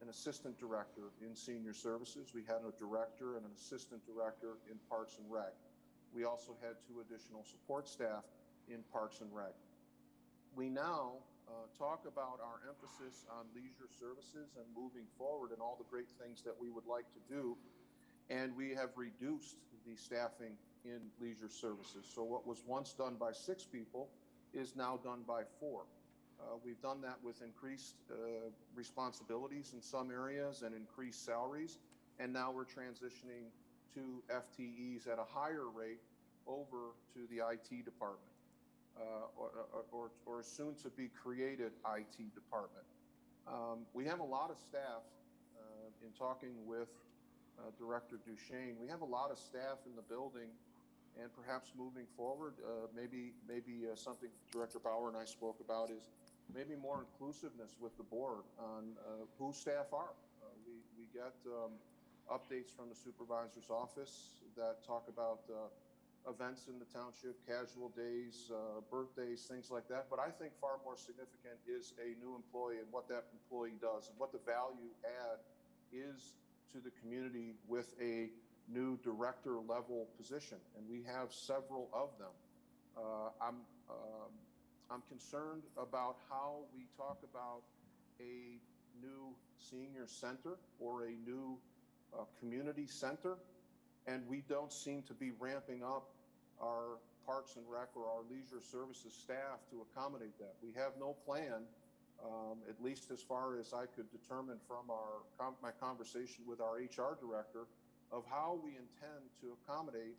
an assistant director in senior services. We had a director and an assistant director in Parks and Rec. We also had 2 additional support staff in Parks and Rec. We now talk about our emphasis on leisure services and moving forward and all the great things that we would like to do. And we have reduced the staffing in leisure services. So what was once done by 6 people is now done by 4. We've done that with increased responsibilities in some areas and increased salaries. And now we're transitioning to FTEs at a higher rate over to the IT department, or soon to be created IT department. We have a lot of staff, in talking with Director Duchesne, we have a lot of staff in the building, and perhaps moving forward, maybe something Director Bauer and I spoke about is maybe more inclusiveness with the board on who staff are. We get updates from the supervisor's office that talk about events in the township, casual days, birthdays, things like that. But I think far more significant is a new employee and what that employee does and what the value add is to the community with a new director level position. And we have several of them. I'm concerned about how we talk about a new senior center or a new community center, and we don't seem to be ramping up our Parks and Rec or our leisure services staff to accommodate that. We have no plan, at least as far as I could determine from my conversation with our HR director, of how we intend to accommodate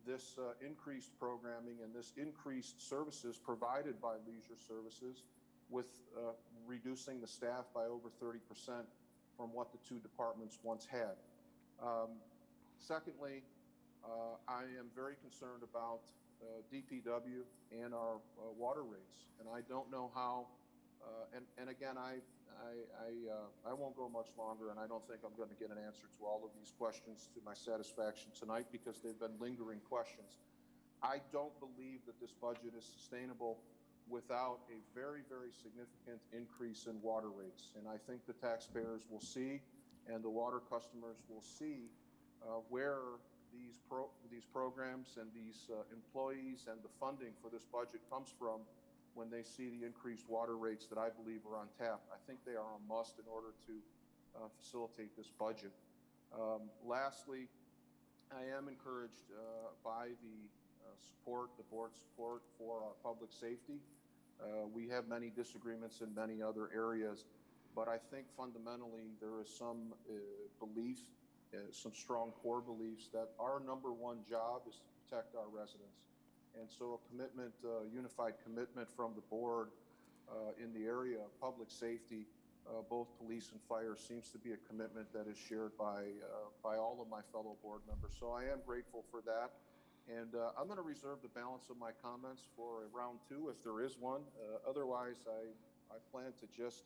this increased programming and this increased services provided by leisure services with reducing the staff by over 30% from what the 2 departments once had. Secondly, I am very concerned about DPW and our water rates, and I don't know how. And again, I won't go much longer, and I don't think I'm going to get an answer to all of these questions to my satisfaction tonight because they've been lingering questions. I don't believe that this budget is sustainable without a very, very significant increase in water rates. And I think the taxpayers will see, and the water customers will see where these programs and these employees and the funding for this budget comes from when they see the increased water rates that I believe are on tap. I think they are a must in order to facilitate this budget. Lastly, I am encouraged by the board's support for our public safety. We have many disagreements in many other areas, but I think fundamentally there is some belief, some strong core beliefs that our number 1 job is to protect our residents. And so a commitment, unified commitment from the board in the area of public safety, both police and fire, seems to be a commitment that is shared by all of my fellow board members. So I am grateful for that. And I'm going to reserve the balance of my comments for round 2, if there is one. Otherwise, I plan to just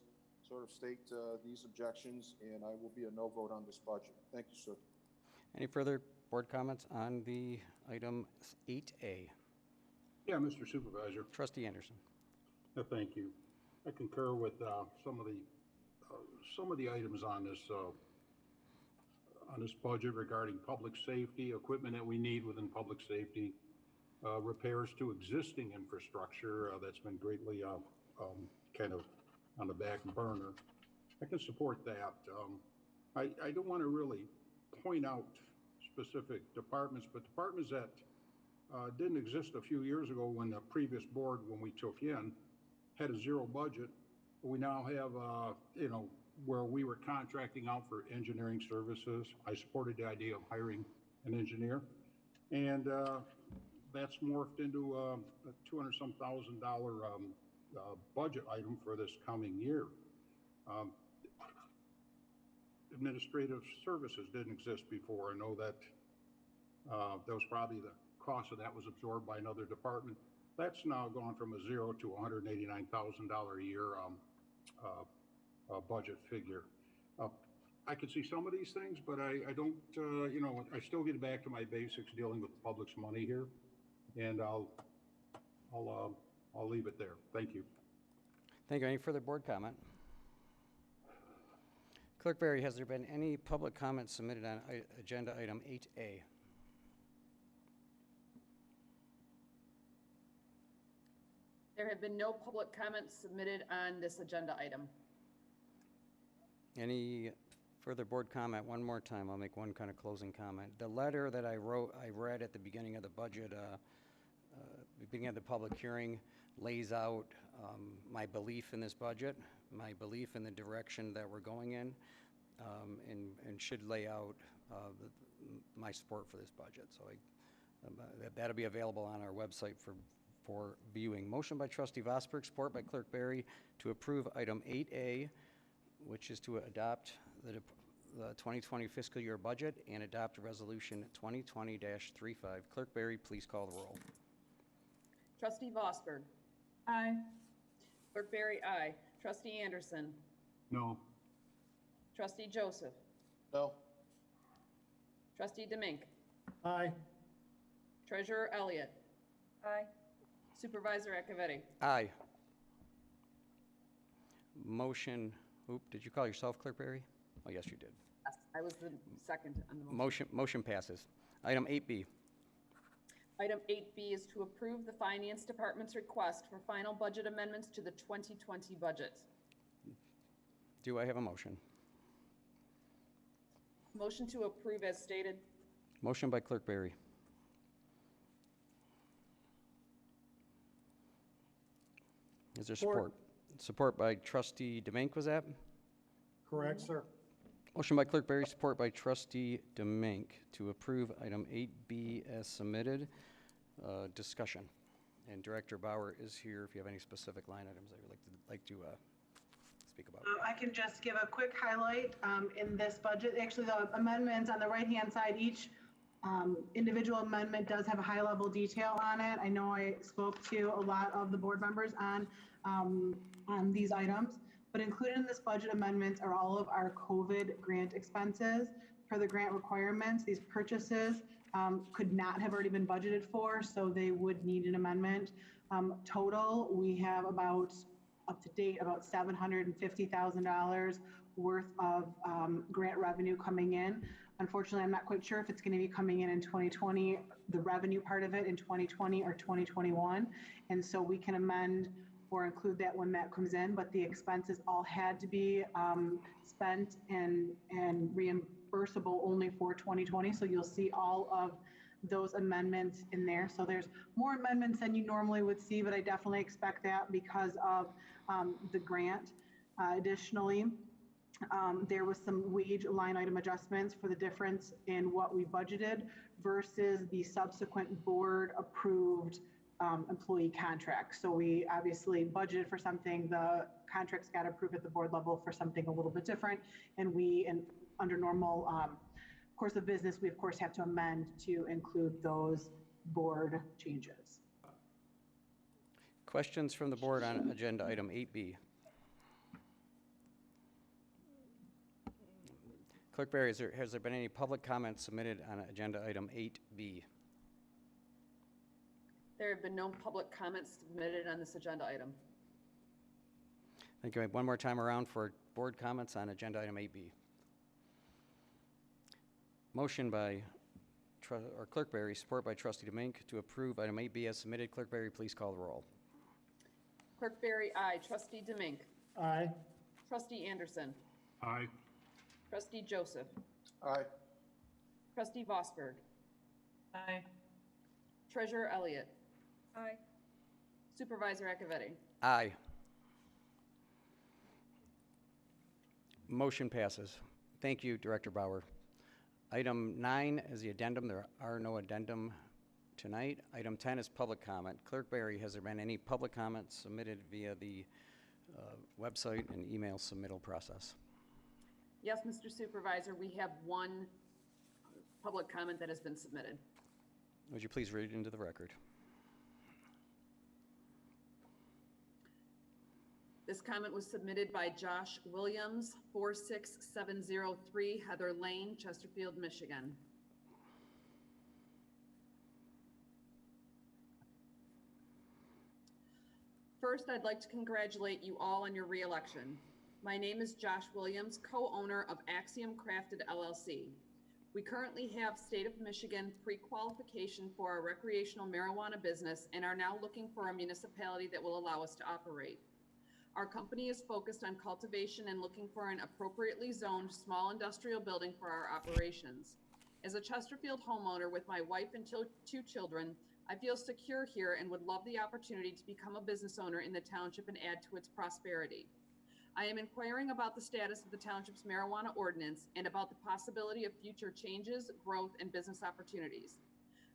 sort of state these objections, and I will be a no vote on this budget. Thank you, sir. Any further board comments on the item 8A? Yeah, Mr. Supervisor. Trustee Anderson. Thank you. I concur with some of the items on this budget regarding public safety, equipment that we need within public safety, repairs to existing infrastructure that's been greatly kind of on the back burner. I can support that. I don't want to really point out specific departments, but departments that didn't exist a few years ago when the previous board, when we took in, had a 0 budget. We now have, where we were contracting out for engineering services. I supported the idea of hiring an engineer, and that's morphed into a $200-some thousand budget item for this coming year. Administrative services didn't exist before. I know that that was probably the cost of that was absorbed by another department. That's now gone from a 0 to $189,000 a year budget figure. I can see some of these things, but I don't, I still get back to my basics dealing with the public's money here, and I'll leave it there. Thank you. Thank you. Any further board comment? Clerk Barry, has there been any public comments submitted on agenda item 8A? There have been no public comments submitted on this agenda item. Any Further board comment, one more time, I'll make one kind of closing comment. The letter that I read at the beginning of the budget, beginning of the public hearing, lays out my belief in this budget, my belief in the direction that we're going in, and should lay out my support for this budget. So that'll be available on our website for viewing. Motion by trustee Vosberg, support by clerk Barry, to approve item 8A, which is to adopt the 2020 fiscal year budget and adopt resolution 2020-35. Clerk Barry, please call the roll. Trustee Vosberg. Aye. Clerk Barry, aye. Trustee Anderson. No. Trustee Joseph. No. Trustee Demink. Aye. Treasurer Elliott. Aye. Supervisor Acciavatti. Aye. Motion, did you call yourself Clerk Barry? Oh, yes, you did. Yes, I was the second on the motion. Motion passes. Item 8B. Item 8B is to approve the Finance Department's request for final budget amendments to the 2020 budget. Do I have a motion? Motion to approve as stated. Motion by Clerk Barry. Is there support? Support by Trustee Demink, was that? Correct, sir. Motion by Clerk Barry, support by Trustee Demink to approve item 8B as submitted. Discussion. And Director Bauer is here if you have any specific line items that you'd like to speak about. I can just give a quick highlight in this budget. Actually, the amendments on the right-hand side, each individual amendment does have a high-level detail on it. I know I spoke to a lot of the board members on these items, but included in this budget amendments are all of our COVID grant expenses. Per the grant requirements, these purchases could not have already been budgeted for, so they would need an amendment. Total, we have about, up to date, about $750,000 worth of grant revenue coming in. Unfortunately, I'm not quite sure if it's going to be coming in 2020, the revenue part of it in 2020 or 2021. And so we can amend or include that when that comes in, but the expenses all had to be spent and reimbursable only for 2020. So you'll see all of those amendments in there. So there's more amendments than you normally would see, but I definitely expect that because of the grant. Additionally, there was some wage line item adjustments for the difference in what we budgeted versus the subsequent board approved employee contracts. So we obviously budgeted for something, the contracts got approved at the board level for something a little bit different. And under normal course of business, we of course have to amend to include those board changes. Questions from the board on agenda item 8B? Clerk Barry, has there been any public comments submitted on agenda item 8B? There have been no public comments submitted on this agenda item. Thank you. One more time around for board comments on agenda item 8B. Motion by Clerk Barry, support by Trustee Demink to approve item 8B as submitted. Clerk Barry, please call the roll. Clerk Barry, aye. Trustee Demink. Aye. Trustee Anderson. Aye. Trustee Joseph. Aye. Trustee Vosberg. Aye. Treasurer Elliott. Aye. Supervisor Acciavatti. Aye. Motion passes. Thank you, Director Bauer. Item 9 is the addendum. There are no addendum tonight. Item 10 is public comment. Clerk Barry, has there been any public comments submitted via the website and email submittal process? Yes, Mr. Supervisor, we have one public comment that has been submitted. Would you please read it into the record? This comment was submitted by Josh Williams, 46703 Heather Lane, Chesterfield, Michigan. First, I'd like to congratulate you all on your re-election. My name is Josh Williams, co-owner of Axiom Crafted LLC. We currently have State of Michigan pre-qualification for our recreational marijuana business and are now looking for a municipality that will allow us to operate. Our company is focused on cultivation and looking for an appropriately zoned small industrial building for our operations. As a Chesterfield homeowner with my wife and two children, I feel secure here and would love the opportunity to become a business owner in the township and add to its prosperity. I am inquiring about the status of the township's marijuana ordinance and about the possibility of future changes, growth, and business opportunities.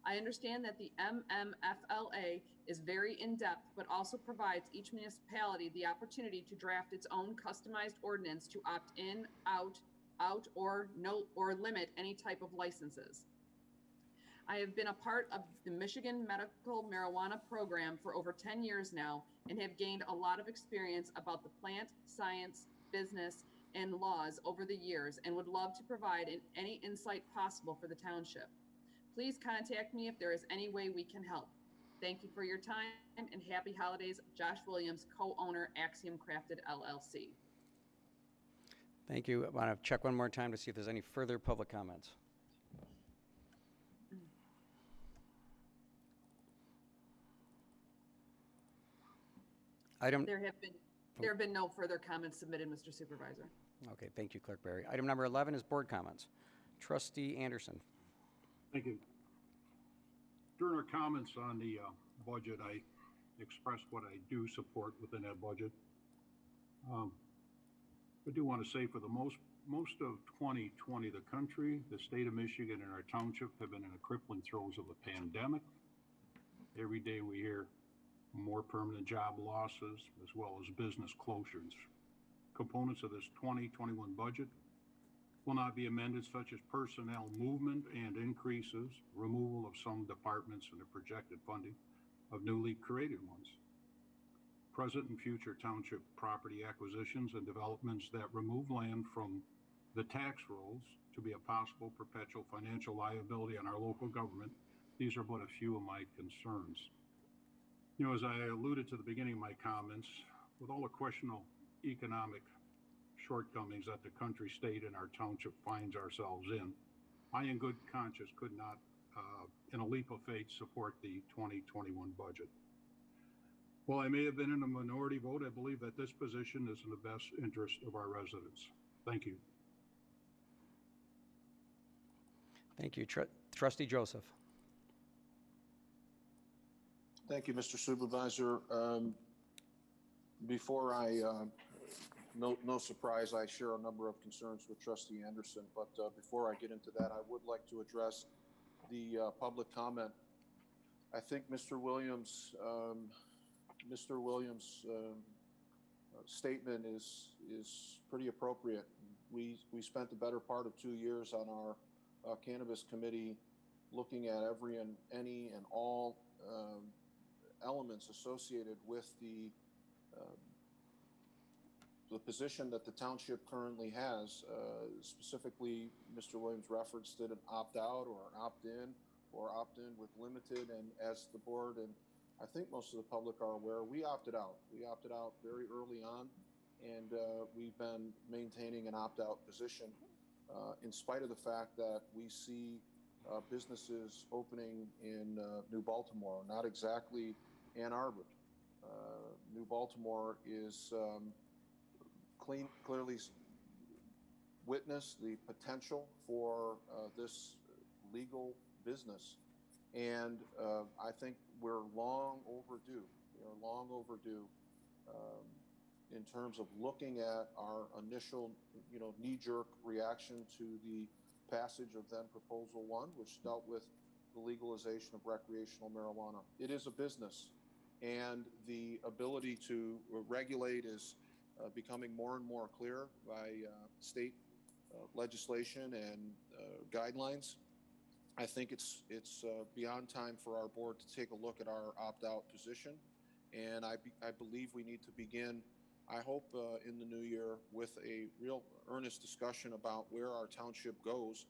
I understand that the MMFLA is very in-depth, but also provides each municipality the opportunity to draft its own customized ordinance to opt in, out, or limit any type of licenses. I have been a part of the Michigan Medical Marijuana Program for over 10 years now and have gained a lot of experience about the plant, science, business, and laws over the years and would love to provide any insight possible for the township. Please contact me if there is any way we can help. Thank you for your time and happy holidays. Josh Williams, co-owner, Axiom Crafted LLC. Thank you. I want to check one more time to see if there's any further public comments. There have been no further comments submitted, Mr. Supervisor. Okay, thank you, Clerk Barry. Item number 11 is board comments. Trustee Anderson. Thank you. During our comments on the budget, I expressed what I do support within that budget. I do want to say for the most of 2020, the country, the state of Michigan, and our township have been in the crippling throes of a pandemic. Every day we hear more permanent job losses as well as business closures. Components of this 2021 budget will not be amended, such as personnel movement and increases, removal of some departments, and the projected funding of newly created ones. Present and future township property acquisitions and developments that remove land from the tax rolls to be a possible perpetual financial liability on our local government. These are but a few of my concerns. You know, as I alluded to the beginning of my comments, with all the questionable economic shortcomings that the country, state, and our township finds ourselves in, I in good conscience could not, in a leap of faith, support the 2021 budget. While I may have been in a minority vote, I believe that this position is in the best interest of our residents. Thank you. Thank you. Trustee Joseph. Thank you, Mr. Supervisor. Before I, no surprise, I share a number of concerns with Trustee Anderson, but before I get into that, I would like to address the public comment. I think Mr. Williams' statement is pretty appropriate. We spent the better part of 2 years on our cannabis committee looking at every and any and all elements associated with the position that the township currently has. Specifically, Mr. Williams referenced it, an opt-out or an opt-in or opt-in with limited, and as the board and I think most of the public are aware, we opted out. We opted out very early on, and we've been maintaining an opt-out position in spite of the fact that we see businesses opening in New Baltimore, not exactly Ann Arbor. New Baltimore is clearly witnessed the potential for this legal business. And I think we're long overdue. We are long overdue in terms of looking at our initial, knee-jerk reaction to the passage of then Proposal 1, which dealt with the legalization of recreational marijuana. It is a business, and the ability to regulate is becoming more and more clear by state legislation and guidelines. I think it's beyond time for our board to take a look at our opt-out position, and I believe we need to begin, I hope in the new year, with a real earnest discussion about where our township goes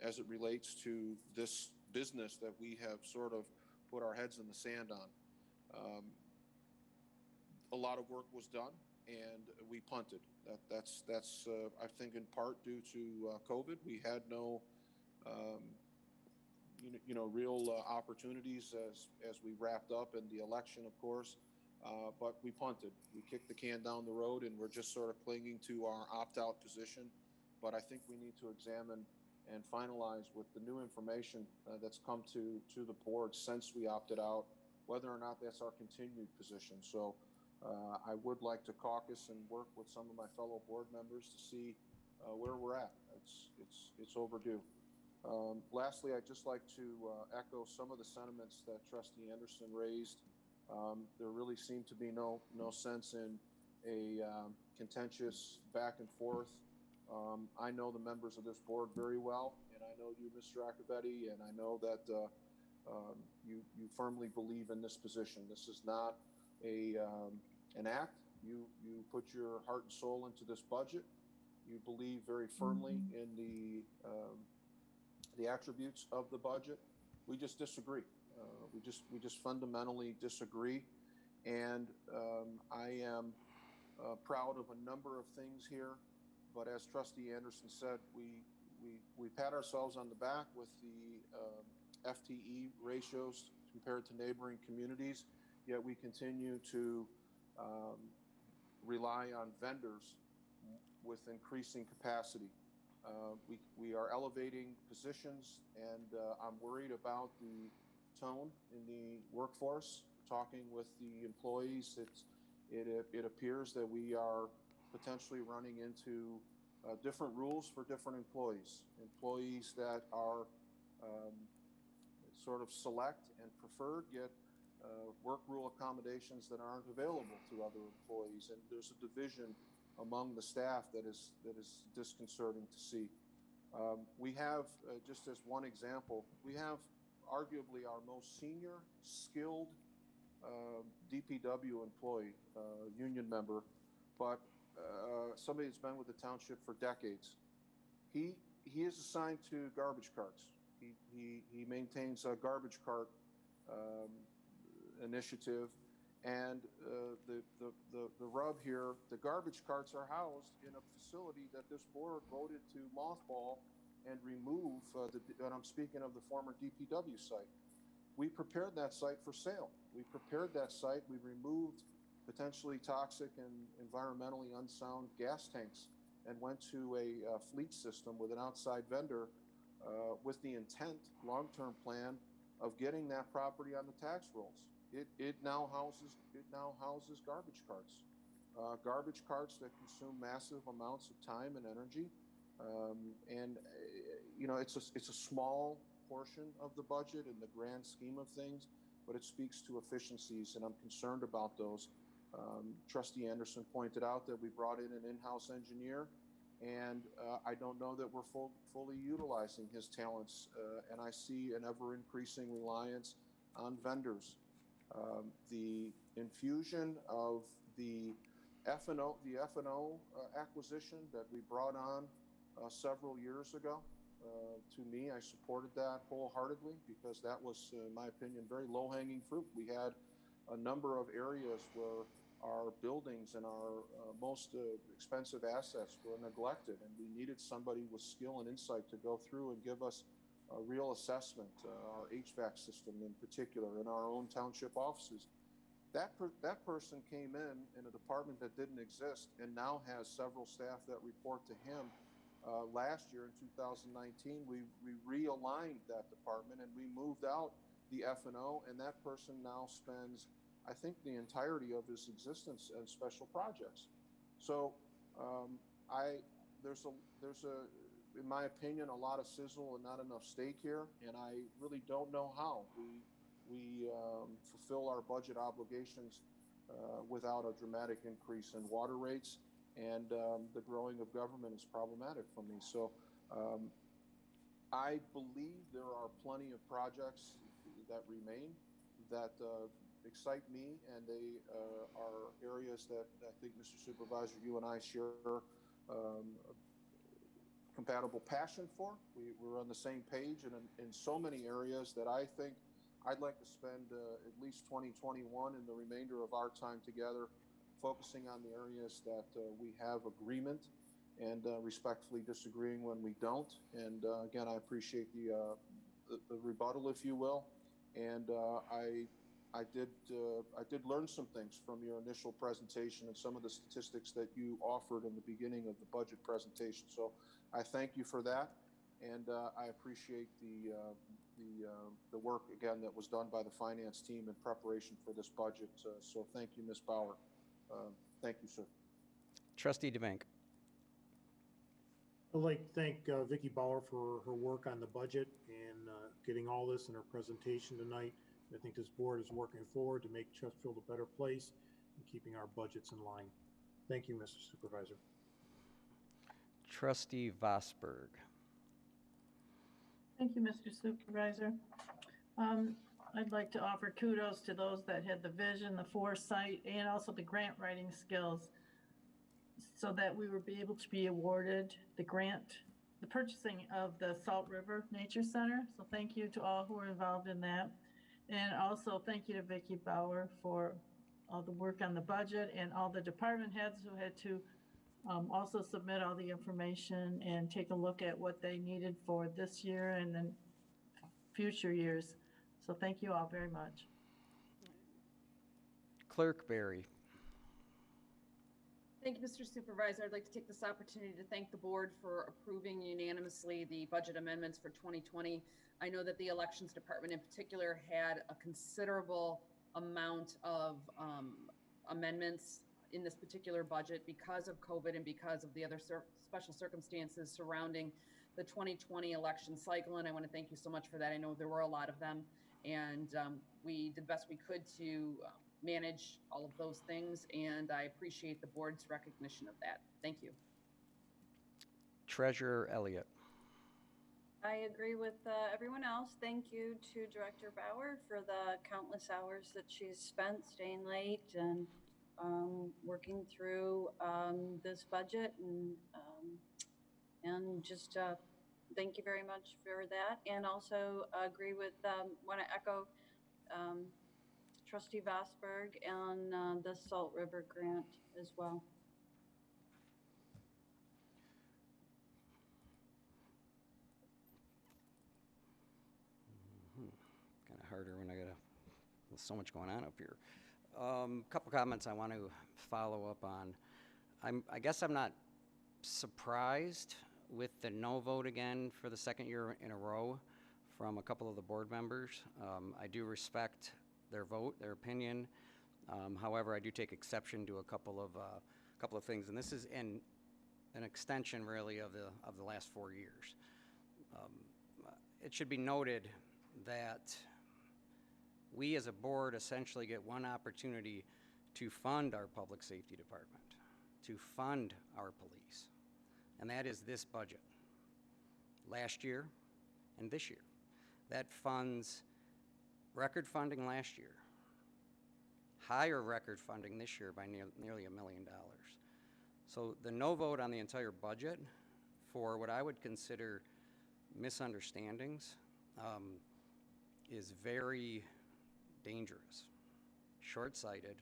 as it relates to this business that we have sort of put our heads in the sand on. A lot of work was done, and we punted. That's I think in part due to COVID. We had no real opportunities as we wrapped up, and the election, of course, but we punted. We kicked the can down the road, and we're just sort of clinging to our opt-out position. But I think we need to examine and finalize with the new information that's come to the board since we opted out, whether or not that's our continued position. So I would like to caucus and work with some of my fellow board members to see where we're at. It's overdue. Lastly, I'd just like to echo some of the sentiments that Trustee Anderson raised. There really seemed to be no sense in a contentious back and forth. I know the members of this board very well, and I know you, Mr. Acciavatti, and I know that you firmly believe in this position. This is not an act. You put your heart and soul into this budget. You believe very firmly in the attributes of the budget. We just disagree. We just fundamentally disagree, and I am proud of a number of things here. But as Trustee Anderson said, we pat ourselves on the back with the FTE ratios compared to neighboring communities, yet we continue to rely on vendors with increasing capacity. We are elevating positions, and I'm worried about the tone in the workforce. Talking with the employees, it appears that we are potentially running into different rules for different employees. Employees that are sort of select and preferred get work rule accommodations that aren't available to other employees, and there's a division among the staff that is disconcerting to see. We have, just as one example, we have arguably our most senior, skilled DPW employee, union member, but somebody that's been with the township for decades. He is assigned to garbage carts. He maintains a garbage cart initiative, and the rub here, the garbage carts are housed in a facility that this board voted to mothball and remove, and I'm speaking of the former DPW site. We prepared that site for sale. We prepared that site. We removed potentially toxic and environmentally unsound gas tanks and went to a fleet system with an outside vendor with the intent, long-term plan of getting that property on the tax rolls. It now houses garbage carts that consume massive amounts of time and energy. And you know, it's a small portion of the budget in the grand scheme of things, but it speaks to efficiencies, and I'm concerned about those. Trustee Anderson pointed out that we brought in an in-house engineer, and I don't know that we're fully utilizing his talents, and I see an ever-increasing reliance on vendors. The infusion of the F&O acquisition that we brought on several years ago, to me, I supported that wholeheartedly because that was, in my opinion, very low-hanging fruit. We had a number of areas where our buildings and our most expensive assets were neglected, and we needed somebody with skill and insight to go through and give us a real assessment, our HVAC system in particular, in our own township offices. That person came in a department that didn't exist and now has several staff that report to him. Last year in 2019, we realigned that department and we moved out the F&O, and that person now spends, I think, the entirety of his existence in special projects. So there's in my opinion, a lot of sizzle and not enough steak here, and I really don't know how we fulfill our budget obligations without a dramatic increase in water rates, and the growing of government is problematic for me. So I believe there are plenty of projects that remain that excite me, and they are areas that I think, Mr. Supervisor, you and I share compatible passion for. We're on the same page, and in so many areas that I think I'd like to spend at least 2021 and the remainder of our time together focusing on the areas that we have agreement, and respectfully disagreeing when we don't. And again, I appreciate the rebuttal, if you will, and I I did learn some things from your initial presentation and some of the statistics that you offered in the beginning of the budget presentation. So I thank you for that, and I appreciate the work again that was done by the finance team in preparation for this budget. So thank you, Ms. Bauer. Thank you, sir. Trustee DeVank. I'd like to thank Vicki Bauer for her work on the budget and getting all this in her presentation tonight. I think this board is working forward to make Chesterfield a better place and keeping our budgets in line. Thank you, Mr. Supervisor. Trustee Vosberg. Thank you, Mr. Supervisor. I'd like to offer kudos to those that had the vision, the foresight, and also the grant writing skills so that we would be able to be awarded the grant, the purchasing of the Salt River Nature Center. So thank you to all who were involved in that. And also thank you to Vicki Bauer for all the work on the budget and all the department heads who had to also submit all the information and take a look at what they needed for this year and then future years. So thank you all very much. Clerk Barry. Thank you, Mr. Supervisor. I'd like to take this opportunity to thank the board for approving unanimously the budget amendments for 2020. I know that the elections department in particular had a considerable amount of amendments in this particular budget because of COVID and because of the other special circumstances surrounding the 2020 election cycle. And I want to thank you so much for that. I know there were a lot of them, and we did the best we could to manage all of those things, and I appreciate the board's recognition of that. Thank you. Treasurer Elliott. I agree with everyone else. Thank you to Director Bauer for the countless hours that she's spent staying late and working through this budget, and just thank you very much for that. And also agree with, want to echo Trustee Vosberg on the Salt River grant as well. Kind of harder when there's so much going on up here. Couple comments I want to follow up on. I guess I'm not surprised with the no vote again for the second year in a row from a couple of the board members. I do respect their vote, their opinion. However, I do take exception to a couple of things, and this is an extension really of the last 4 years. It should be noted that we as a board essentially get one opportunity to fund our public safety department, to fund our police, and that is this budget. Last year and this year. That funds record funding last year, higher record funding this year by nearly $1 million. So the no vote on the entire budget for what I would consider misunderstandings is very dangerous, short-sighted,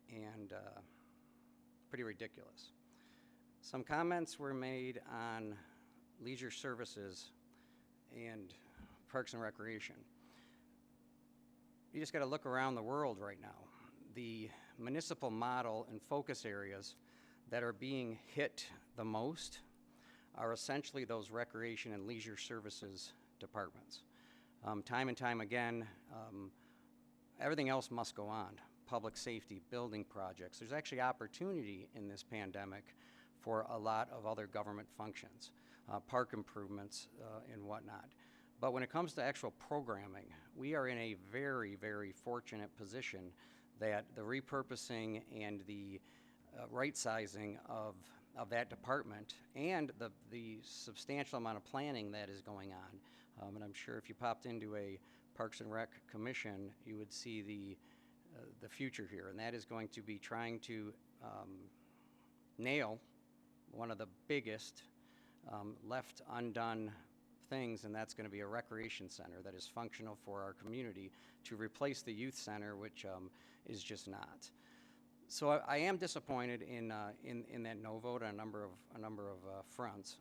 and pretty ridiculous. Some comments were made on leisure services and parks and recreation. You just got to look around the world right now. The municipal model and focus areas that are being hit the most are essentially those recreation and leisure services departments. Time and time again, everything else must go on. Public safety, building projects. There's actually opportunity in this pandemic for a lot of other government functions, park improvements and whatnot. But when it comes to actual programming, we are in a very, very fortunate position that the repurposing and the right sizing of that department and the substantial amount of planning that is going on. And I'm sure if you popped into a Parks and Rec commission, you would see the future here. And that is going to be trying to nail one of the biggest left undone things, and that's going to be a recreation center that is functional for our community to replace the youth center, which is just not. So I am disappointed in that no vote on a number of fronts.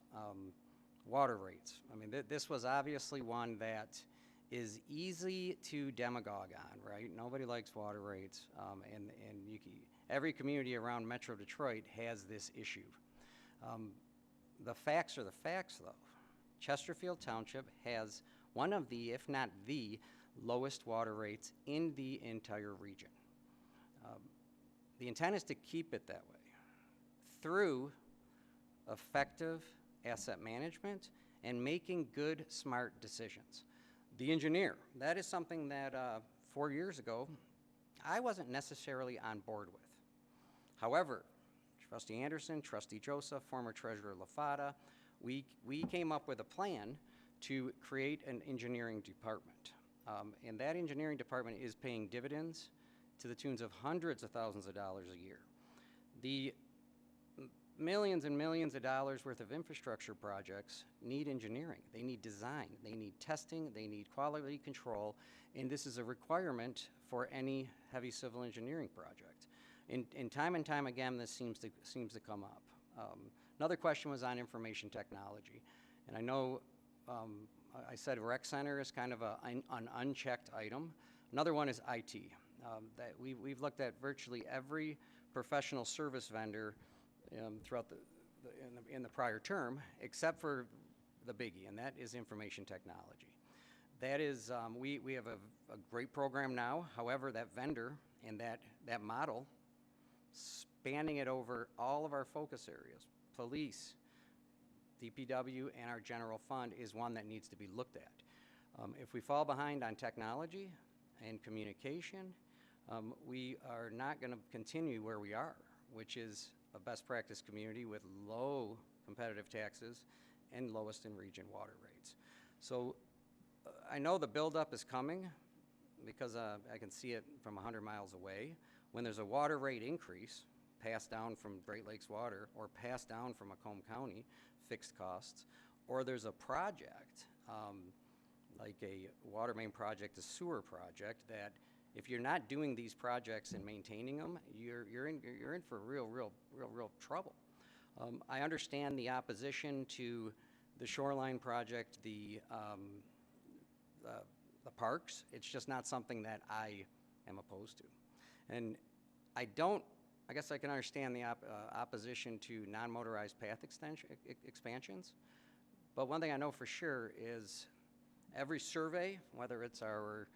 Water rates. I mean, this was obviously one that is easy to demagogue on, right? Nobody likes water rates, and every community around Metro Detroit has this issue. The facts are the facts, though. Chesterfield Township has one of the, if not the, lowest water rates in the entire region. The intent is to keep it that way through effective asset management and making good, smart decisions. The engineer, that is something that 4 years ago, I wasn't necessarily on board with. However, Trustee Anderson, Trustee Joseph, former Treasurer LaFata, we came up with a plan to create an engineering department. And that engineering department is paying dividends to the tunes of hundreds of thousands of dollars a year. The millions and millions of dollars worth of infrastructure projects need engineering. They need design, they need testing, they need quality control, and this is a requirement for any heavy civil engineering project. And time again, this seems to come up. Another question was on information technology, and I know I said rec center is kind of an unchecked item. Another one is IT. That we've looked at virtually every professional service vendor throughout in the prior term, except for the biggie, and that is information technology. That is, we have a great program now. However, that vendor and that model, spanning it over all of our focus areas, police, DPW, and our general fund, is one that needs to be looked at. If we fall behind on technology and communication, we are not going to continue where we are, which is a best practice community with low competitive taxes and lowest in region water rates. So I know the buildup is coming because I can see it from 100 miles away. When there's a water rate increase passed down from Great Lakes Water or passed down from Macomb County fixed costs, or there's a project like a water main project, a sewer project, that if you're not doing these projects and maintaining them, you're in for real trouble. I understand the opposition to the shoreline project, the parks. It's just not something that I am opposed to. And I guess I can understand the opposition to non-motorized path expansions. But one thing I know for sure is every survey, whether it's our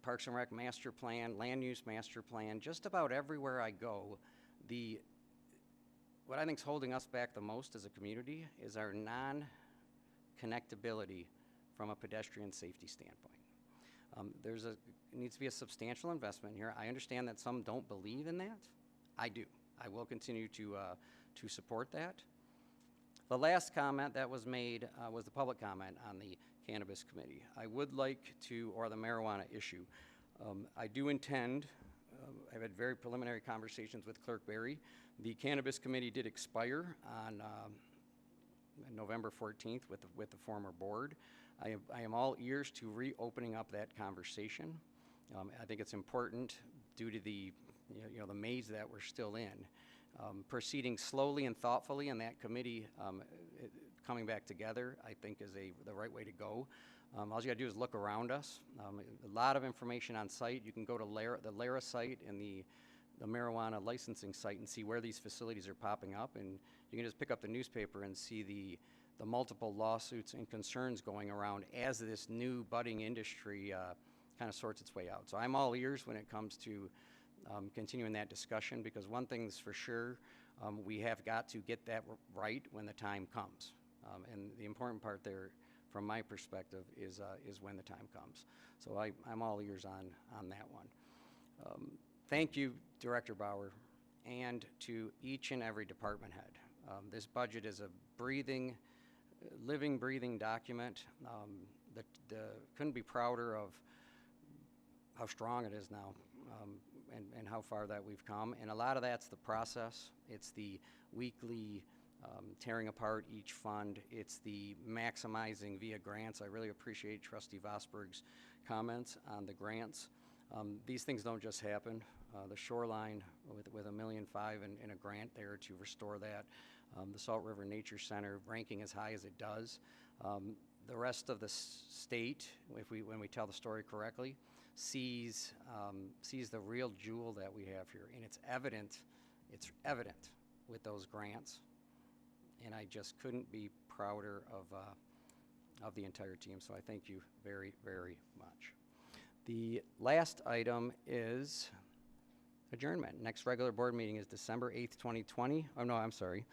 Parks and Rec master plan, land use master plan, just about everywhere I go, what I think is holding us back the most as a community is our non-connectability from a pedestrian safety standpoint. It needs to be a substantial investment here. I understand that some don't believe in that. I do. I will continue to support that. The last comment that was made was the public comment on the Cannabis Committee. I would like to, or the marijuana issue. I do intend, I've had very preliminary conversations with Clerk Barry. The Cannabis Committee did expire on November 14th with the former board. I am all ears to reopening up that conversation. I think it's important due to the maze that we're still in. Proceeding slowly and thoughtfully in that committee coming back together, I think, is the right way to go. All you gotta do is look around us. A lot of information on site. You can go to the Lara site and the marijuana licensing site and see where these facilities are popping up, and you can just pick up the newspaper and see the multiple lawsuits and concerns going around as this new budding industry kind of sorts its way out. So I'm all ears when it comes to continuing that discussion, because one thing's for sure, we have got to get that right when the time comes. And the important part there, from my perspective, is when the time comes. So I'm all ears on that one. Thank you, Director Bauer, and to each and every department head. This budget is a living, breathing document. Couldn't be prouder of how strong it is now, and how far that we've come. And a lot of that's the process. It's the weekly tearing apart each fund. It's the maximizing via grants. I really appreciate Trustee Vosberg's comments on the grants. These things don't just happen. The shoreline with $1.5 million in a grant there to restore that. The Salt River Nature Center ranking as high as it does. the rest of the state, when we tell the story correctly, sees the real jewel that we have here. And it's evident with those grants. And I just couldn't be prouder of the entire team. So I thank you very, very much. The last item is adjournment. Next regular board meeting is December 8th, 2020. Oh, no, I'm sorry.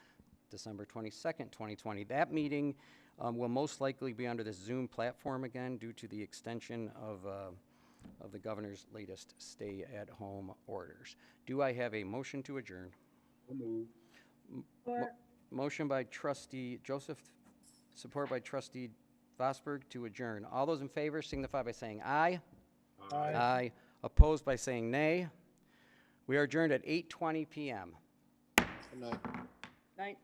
December 22nd, 2020. That meeting will most likely be under this Zoom platform again due to the extension of the governor's latest stay-at-home orders. Do I have a motion to adjourn? Motion by trustee Joseph, support by trustee Vosberg to adjourn. All those in favor signify by saying aye. Aye. Aye. Opposed by saying nay. We are adjourned at 8:20 p.m. Good night. Night.